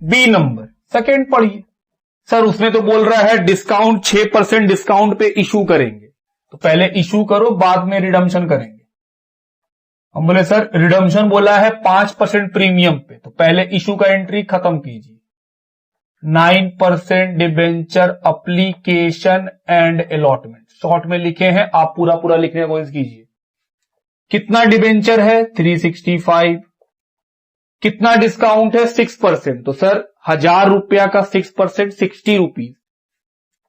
B number second पढ़िए। सर उसने तो बोल रहा है डिस्काउंट 6% डिस्काउंट पे इशू करेंगे, तो पहले इशू करो बाद में रिडम्पशन करेंगे। हम बोले सर रिडम्पशन बोला है 5% प्रीमियम पे, तो पहले इशू का एंट्री खत्म कीजिए। 9% debenture application and allotment, short में लिखे हैं, आप पूरा पूरा लिखने का कोशिश कीजिए। कितना डिबेंचर है 365, कितना डिस्काउंट है 6%, तो सर 1000 रुपया का 6% 60 रुपीज,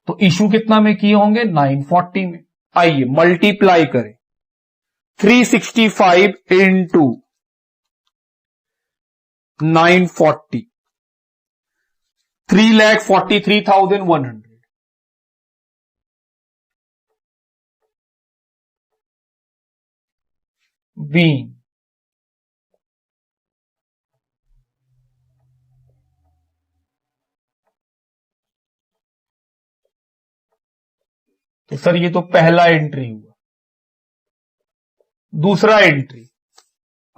तो इशू कितना में किए होंगे 940 में। आइए मल्टीप्लाई करें 365 इंटू 940, 3,43,100। बीन तो सर ये तो पहला एंट्री हुआ। दूसरा एंट्री,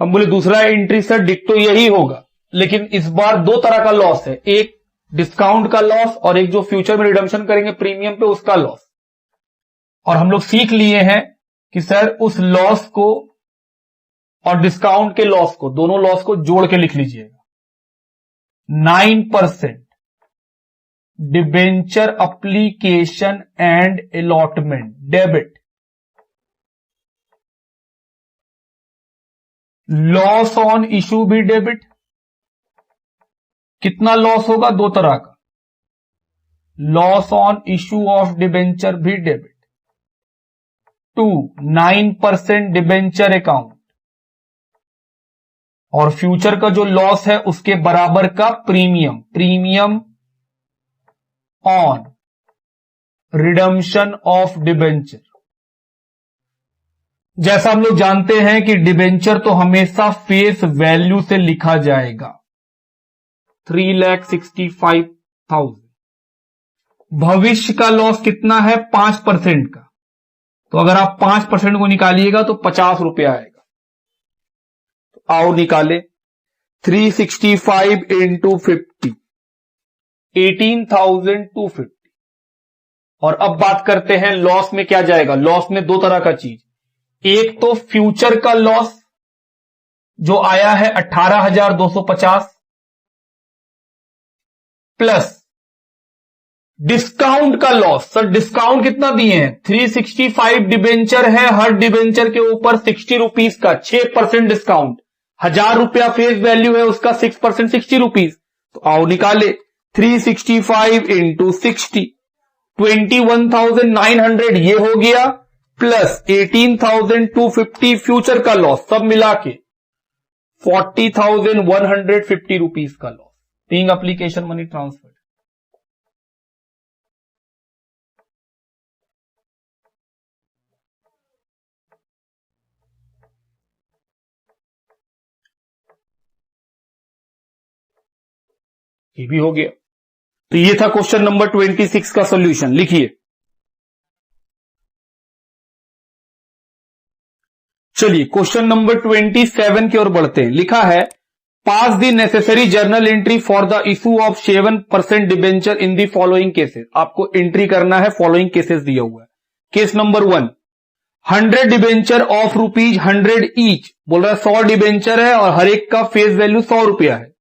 हम बोले दूसरा एंट्री सर डिक्टो यही होगा, लेकिन इस बार दो तरह का लॉस है, एक डिस्काउंट का लॉस और एक जो फ्यूचर में रिडम्पशन करेंगे प्रीमियम पे उसका लॉस। और हम लोग सीख लिए हैं कि सर उस लॉस को और डिस्काउंट के लॉस को, दोनों लॉस को जोड़ के लिख लीजिएगा। 9% debenture application and allotment debit, loss on issue भी डेबिट। कितना लॉस होगा, दो तरह का, loss on issue of debenture भी डेबिट। 9% डिबेंचर अकाउंट और फ्यूचर का जो लॉस है उसके बराबर का premium on redemption of debenture. जैसा हम लोग जानते हैं कि डिबेंचर तो हमेशा फेस वैल्यू से लिखा जाएगा, 3,65,000। भविष्य का लॉस कितना है 5% का, तो अगर आप 5% को निकालिएगा तो 50 रुपया आएगा। तो आओ निकाले, 365 इंटू 50, 18,250। और अब बात करते हैं लॉस में क्या जाएगा। लॉस में दो तरह का चीज, एक तो फ्यूचर का लॉस जो आया है 18,250 प्लस डिस्काउंट का लॉस। सर डिस्काउंट कितना दिए हैं, 365 डिबेंचर है, हर डिबेंचर के ऊपर 60 रुपीज का 6% डिस्काउंट, 1000 रुपया फेस वैल्यू है उसका 6% 60 रुपीज। तो आओ निकाले, 365 इंटू 60, 21,900 ये हो गया, प्लस 18,250 फ्यूचर का लॉस, सब मिला के 40,150 रुपीज का loss, being application money transfer. ये भी हो गया। तो ये था क्वेश्चन नंबर 26 का सॉल्यूशन। लिखिए, चलिए क्वेश्चन नंबर 27 की ओर बढ़ते हैं। लिखा है, pass the necessary journal entry for the issue of 7% debenture in the following cases. आपको एंट्री करना है, फॉलोइंग केसेस दिया हुआ है। Case number 1, 100 debenture of rupees 100 each, बोल रहा है 100 डिबेंचर है और हर एक का फेस वैल्यू 100 रुपया है।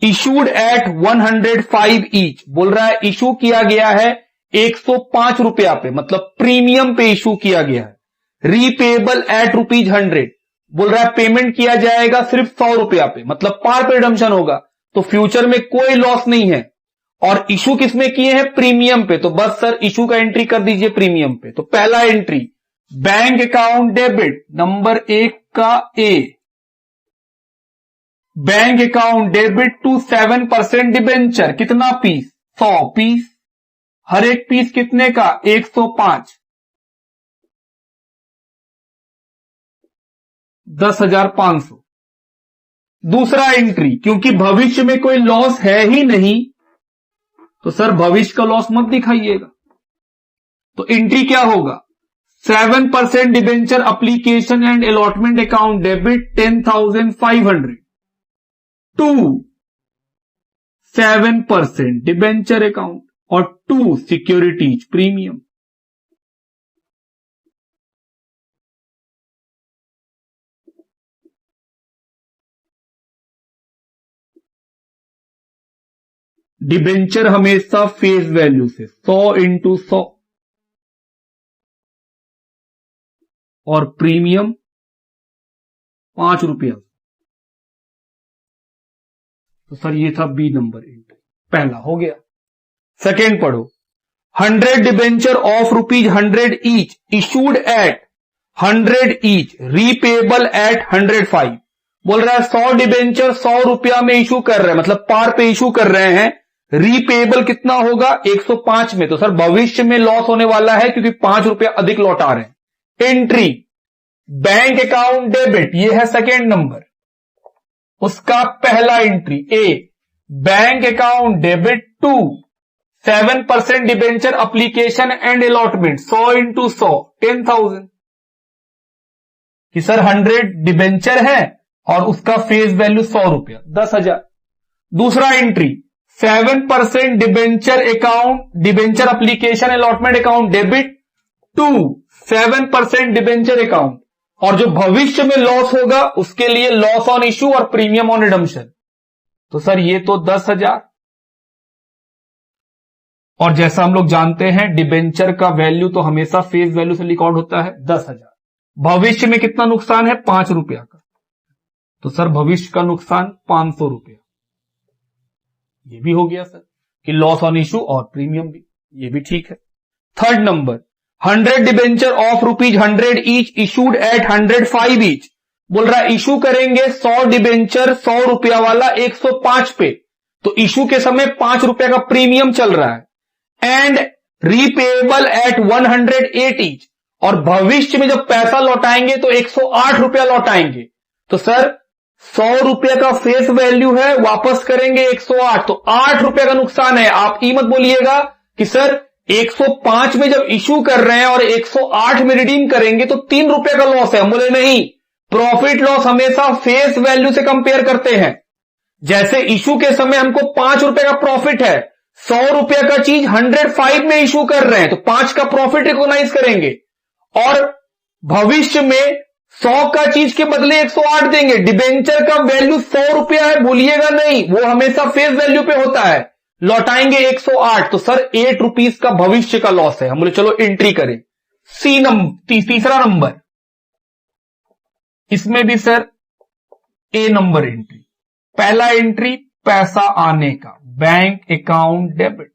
इशूड एट 105 ईच, बोल रहा है इशू किया गया है 105 रुपया पे, मतलब प्रीमियम पे इशू किया गया है। रीपेबल एट रुपीज 100, बोल रहा है पेमेंट किया जाएगा सिर्फ 100 रुपया पे, मतलब पार पे रिडम्पशन होगा, तो फ्यूचर में कोई लॉस नहीं है। और इशू किसमें किए हैं, प्रीमियम पे, तो बस सर इशू का एंट्री कर दीजिए प्रीमियम पे। तो पहला entry, bank account debit, number 1 का A, bank account debit to 7% debenture, कितना पीस, 100 पीस, हर एक पीस कितने का 105, 10,500, दूसरा एंट्री, क्योंकि भविष्य में कोई लॉस है ही नहीं तो सर भविष्य का लॉस मत दिखाइएगा। तो एंट्री क्या होगा, 7% debenture application and allotment account debit 10,500 to 7% debenture account और 2 सिक्योरिटीज प्रीमियम। डिबेंचर हमेशा फेस वैल्यू से 100 इंटू 100 और प्रीमियम 5 रुपया। तो सर ये था बी नंबर एंट्री, पहला हो गया। सेकेंड पढ़ो, 100 debenture of ₹100 each issued at 100 each repayable at 105। बोल रहा है 100 डिबेंचर 100 रुपया में इशू कर रहे हैं, मतलब पार पे इशू कर रहे हैं, रीपेबल कितना होगा 105 में। तो सर भविष्य में लॉस होने वाला है क्योंकि 5 रुपया अधिक लौट आ रहे हैं। एंट्री बैंक अकाउंट डेबिट, ये है सेकेंड नंबर, उसका पहला entry A bank account debit to 7% debenture application and allotment 100 into 100 10,000 कि सर 100 डिबेंचर है और उसका फेस वैल्यू 100 रुपया 10,000। दूसरा entry 7% debenture account debenture application allotment account debit to 7% debenture account, और जो भविष्य में लॉस होगा उसके लिए लॉस ऑन इशू और प्रीमियम ऑन रिडम्पशन। तो सर ये तो 10,000, और जैसा हम लोग जानते हैं डिबेंचर का वैल्यू तो हमेशा फेस वैल्यू से रिकॉर्ड होता है 10,000। भविष्य में कितना नुकसान है 5 रुपया का, तो सर भविष्य का नुकसान 500 रुपया। ये भी हो गया सर कि लॉस ऑन इशू और प्रीमियम भी, ये भी ठीक है। Third number 100 debenture of ₹100 each issued eight 105 each. बोल रहा है इशू करेंगे 100 डिबेंचर 100 रुपया वाला 105 पे, तो इशू के समय 5 रुपया का प्रीमियम चल रहा है। एंड रीपेबल एट 108 ईच, और भविष्य में जब पैसा लौटाएंगे तो 108 रुपया लौटाएंगे। तो सर 100 रुपया का फेस वैल्यू है, वापस करेंगे 108, तो 8 रुपया का नुकसान है। आप ये मत बोलिएगा कि सर 105 में जब इशू कर रहे हैं और 108 में रिडीम करेंगे तो 3 रुपए का लॉस है। हम बोले नहीं, प्रॉफिट लॉस हमेशा फेस वैल्यू से कंपेयर करते हैं। जैसे इशू के समय हमको 5 रुपए का प्रॉफिट है, 100 रुपया का चीज 105 में इशू कर रहे हैं तो 5 का प्रॉफिट रिकॉग्नाइज करेंगे, और भविष्य में 100 का चीज के बदले 108 देंगे। डिबेंचर का वैल्यू 100 रुपया है, भूलिएगा नहीं, वो हमेशा फेस वैल्यू पे होता है, लौटाएंगे 108, तो सर 8 रुपीज का भविष्य का लॉस है। हम बोले चलो एंट्री करें। सी नंबर तीसरा नंबर, इसमें भी सर ए नंबर एंट्री। पहला एंट्री पैसा आने का, बैंक अकाउंट डेबिट,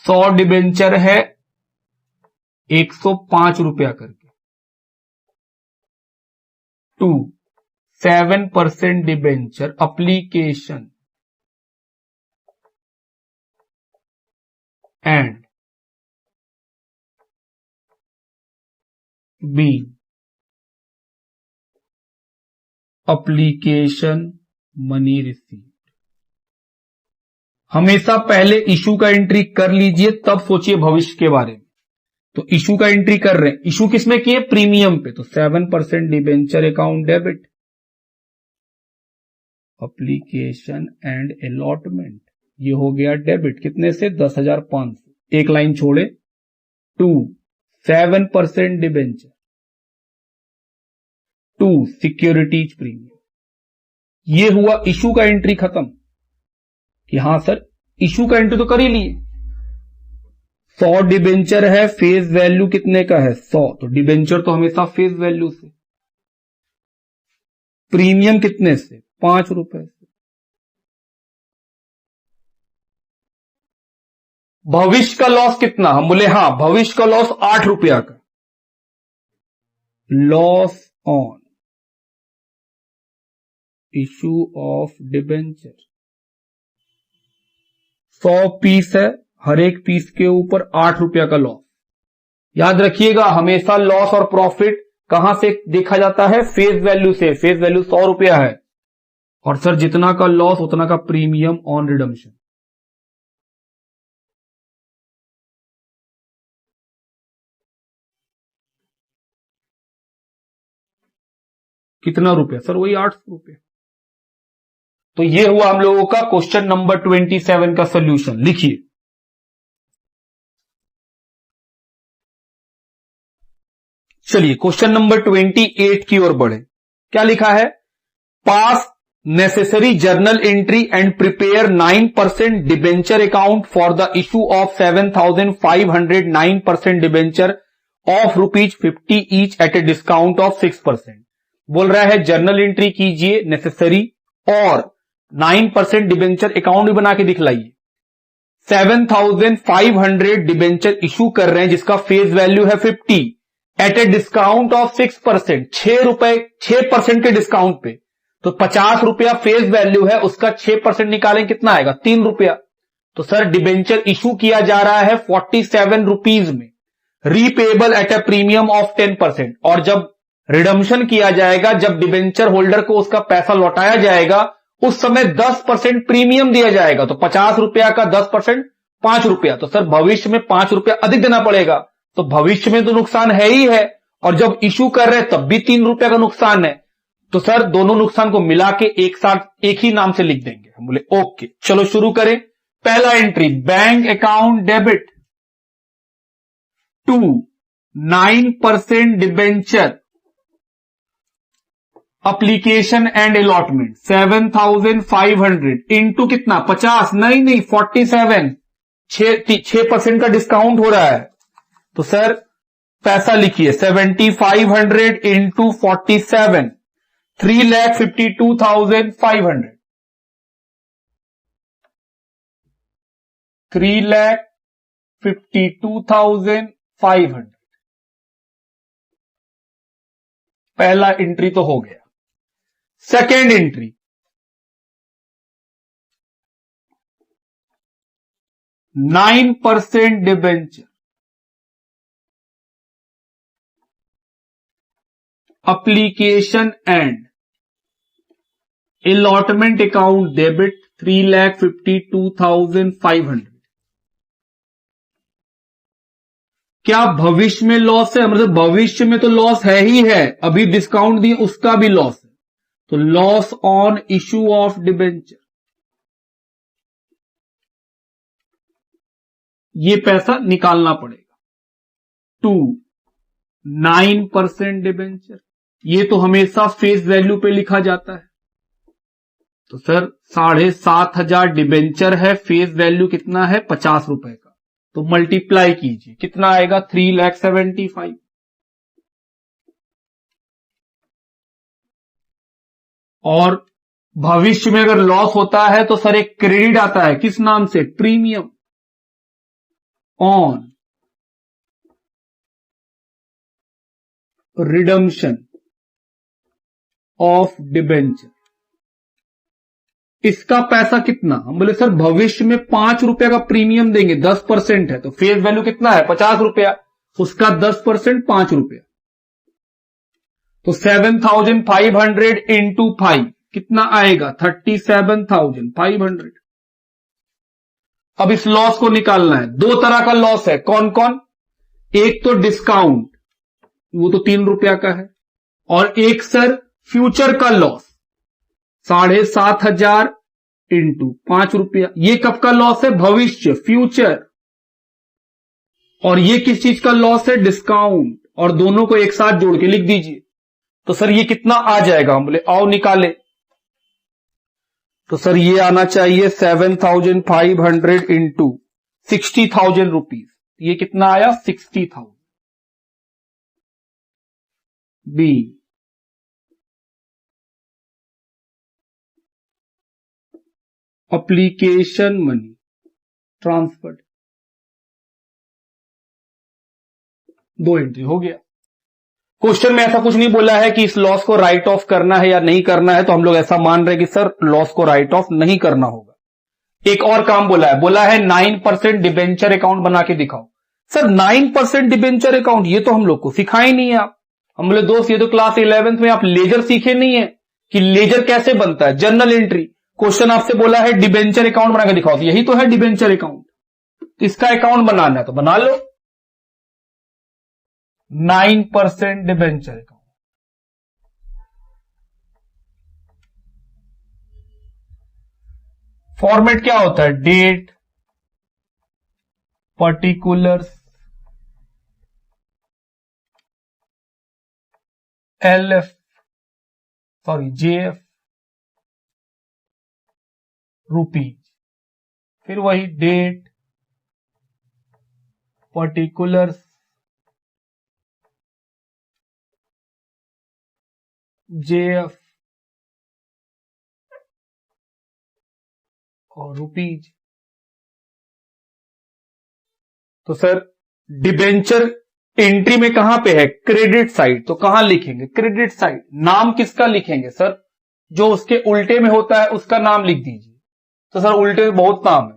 100 डिबेंचर है 105 रुपया करके, to 7% debenture application and B application money received. हमेशा पहले इशू का एंट्री कर लीजिए तब सोचिए भविष्य के बारे में। तो इशू का एंट्री कर रहे हैं, इशू किसमें किए प्रीमियम पे, तो 7% debenture account debit application and allotment, ये हो गया डेबिट कितने से 10,500, एक लाइन छोड़े, to 7% debenture to securities premium. ये हुआ इशू का एंट्री खत्म कि हां सर इशू का एंट्री तो कर ही लिए। 100 डिबेंचर है, फेस वैल्यू कितने का है 100, तो डिबेंचर तो हमेशा फेस वैल्यू से, प्रीमियम कितने से 5 रुपए से। भविष्य का लॉस कितना, हम बोले हां भविष्य का लॉस 8 रुपया का, loss on issue of debenture 100 piece है, हर एक पीस के ऊपर 8 रुपया का लॉस। याद रखिएगा हमेशा लॉस और प्रॉफिट कहां से देखा जाता है, फेस वैल्यू से। फेस वैल्यू 100 रुपया है और सर जितना का लॉस उतना का प्रीमियम ऑन रिडम्पशन। कितना रुपया सर? वही 800 रुपये। तो ये हुआ हम लोगों का क्वेश्चन नंबर 27 का सोल्यूशन। लिखिए, चलिए क्वेश्चन नंबर 28 की ओर बढ़े। क्या लिखा है? पास necessary journal entry and prepare 9% debenture account for the issue of 7,500 9% debenture of ₹50 each eight a discount of 6%। बोल रहा है जर्नल एंट्री कीजिए नेसेसरी और 9% डिबेंचर अकाउंट भी बना के दिखलाइए। 7,500 डिबेंचर इशू कर रहे हैं जिसका फेस वैल्यू है 50 एट ए डिस्काउंट ऑफ 6%, 6% के डिस्काउंट पे। तो 50 रुपया फेस वैल्यू है, उसका 6% निकालें कितना आएगा? 3 रुपया। तो सर डिबेंचर इशू किया जा रहा है 47 रुपीज में, repayable at a premium of 10%। और जब रिडम्पशन किया जाएगा, जब डिबेंचर होल्डर को उसका पैसा लौटाया जाएगा, उस समय 10% प्रीमियम दिया जाएगा। तो 50 रुपया का 10% 5 रुपया। तो सर भविष्य में 5 रुपया अधिक देना पड़ेगा। तो भविष्य में तो नुकसान है ही है, और जब इशू कर रहे हैं तब भी 3 रुपया का नुकसान है। तो सर दोनों नुकसान को मिला के एक साथ एक ही नाम से लिख देंगे। हम बोले ओके, चलो शुरू करें। पहला entry, bank account debit to 9% debenture application and allotment 7,500 into कितना? 50 नहीं 47, 6% का डिस्काउंट हो रहा है। तो सर पैसा लिखिए 7,500 इंटू 47, 3,52,500, 3,52,500। पहला एंट्री तो हो गया। Second entry, 9% debenture application and allotment account debit 3,52,500। क्या भविष्य में लॉस है? मतलब भविष्य में तो लॉस है ही है, अभी डिस्काउंट दिए उसका भी लॉस है। तो loss on issue of debenture, ये पैसा निकालना पड़ेगा। 2 9% डिबेंचर, ये तो हमेशा फेस वैल्यू पे लिखा जाता है। तो सर 7,500 डिबेंचर है, फेस वैल्यू कितना है? 50 रुपए का। तो मल्टीप्लाई कीजिए, कितना आएगा? 3,75,000। और भविष्य में अगर लॉस होता है तो सर एक क्रेडिट आता है, किस नाम से? Premium on redemption of debenture. इसका पैसा कितना? हम बोले सर भविष्य में 5 रुपया का प्रीमियम देंगे, 10% है, तो फेस वैल्यू कितना है? 50 रुपया, उसका 10% 5 रुपया। तो 7,500 इंटू 5 कितना आएगा? 37,500। अब इस लॉस को निकालना है। दो तरह का लॉस है, कौन कौन? एक तो डिस्काउंट, वो तो 3 रुपया का है, और एक सर फ्यूचर का लॉस 7,500 इंटू 5 रुपया। ये कब का लॉस है? भविष्य, फ्यूचर। और ये किस चीज का लॉस है? डिस्काउंट। और दोनों को एक साथ जोड़ के लिख दीजिए। तो सर ये कितना आ जाएगा? हम बोले आओ निकाले। तो सर ये आना चाहिए 7,500 इंटू 60,000 रुपीज। ये कितना आया? 60,000। B application money transferred. 2 entry हो गया। क्वेश्चन में ऐसा कुछ नहीं बोला है कि इस लॉस को राइट ऑफ करना है या नहीं करना है, तो हम लोग ऐसा मान रहे हैं कि सर लॉस को राइट ऑफ नहीं करना होगा। एक और काम बोला है 9% डिबेंचर अकाउंट बना के दिखाओ। सर 9% डिबेंचर अकाउंट, ये तो हम लोग को सिखाए नहीं है आप। हम बोले दोस्त ये तो क्लास 11th में आप लेजर सीखे नहीं है, कि लेजर कैसे बनता है, जर्नल एंट्री। क्वेश्चन आपसे बोला है डिबेंचर अकाउंट बना के दिखाओ, तो यही तो है डिबेंचर अकाउंट। इसका अकाउंट बनाना है तो बना लो, 9% डिबेंचर अकाउंट। फॉर्मेट क्या होता है, डेट, पर्टिकुलर्स, जेएफ, रुपीज। फिर वही डेट, पर्टिकुलर्स, जेएफ और रुपीज। तो सर डिबेंचर एंट्री में कहां पे है, क्रेडिट साइड, तो कहां लिखेंगे, क्रेडिट साइड। नाम किसका लिखेंगे सर, जो उसके उल्टे में होता है उसका नाम लिख दीजिए। तो सर उल्टे में बहुत नाम है,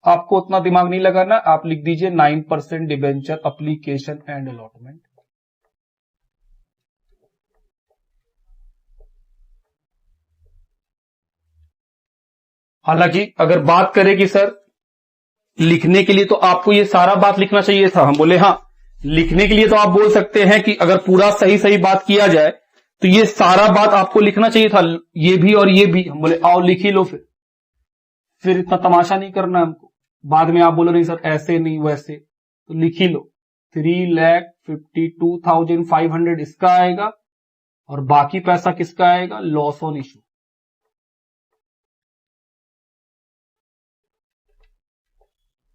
आपको उतना दिमाग नहीं लगाना, आप लिख दीजिए 9% डिबेंचर एप्लीकेशन एंड अलॉटमेंट। हालांकि अगर बात करें कि सर लिखने के लिए तो आपको ये सारा बात लिखना चाहिए था, हम बोले हाँ लिखने के लिए तो आप बोल सकते हैं कि अगर पूरा सही सही बात किया जाए तो ये सारा बात आपको लिखना चाहिए था, ये भी और ये भी। हम बोले आओ लिख ही लो, फिर इतना तमाशा नहीं करना हमको, बाद में आप बोलो नहीं सर ऐसे नहीं वैसे, तो लिख ही लो। 3,52,500 इसका आएगा और बाकी पैसा किसका आएगा, लॉस ऑन इशू।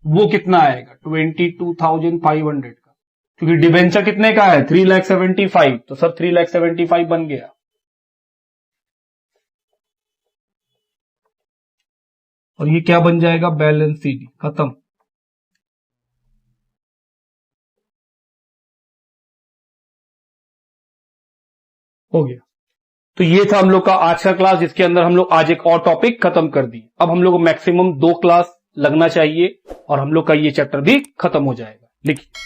वो कितना आएगा 22,500 का, क्योंकि डिबेंचर कितने का है 3,75,000, तो सर 3,75,000 बन गया। और ये क्या बन जाएगा, बैलेंस सीडी, खत्म। हो गया। तो ये था हम लोग का आज का क्लास, जिसके अंदर हम लोग आज एक और टॉपिक खत्म कर दिए। अब हम लोग को मैक्सिमम 2 क्लास लगना चाहिए और हम लोग का ये चैप्टर भी खत्म हो जाएगा। लिखिए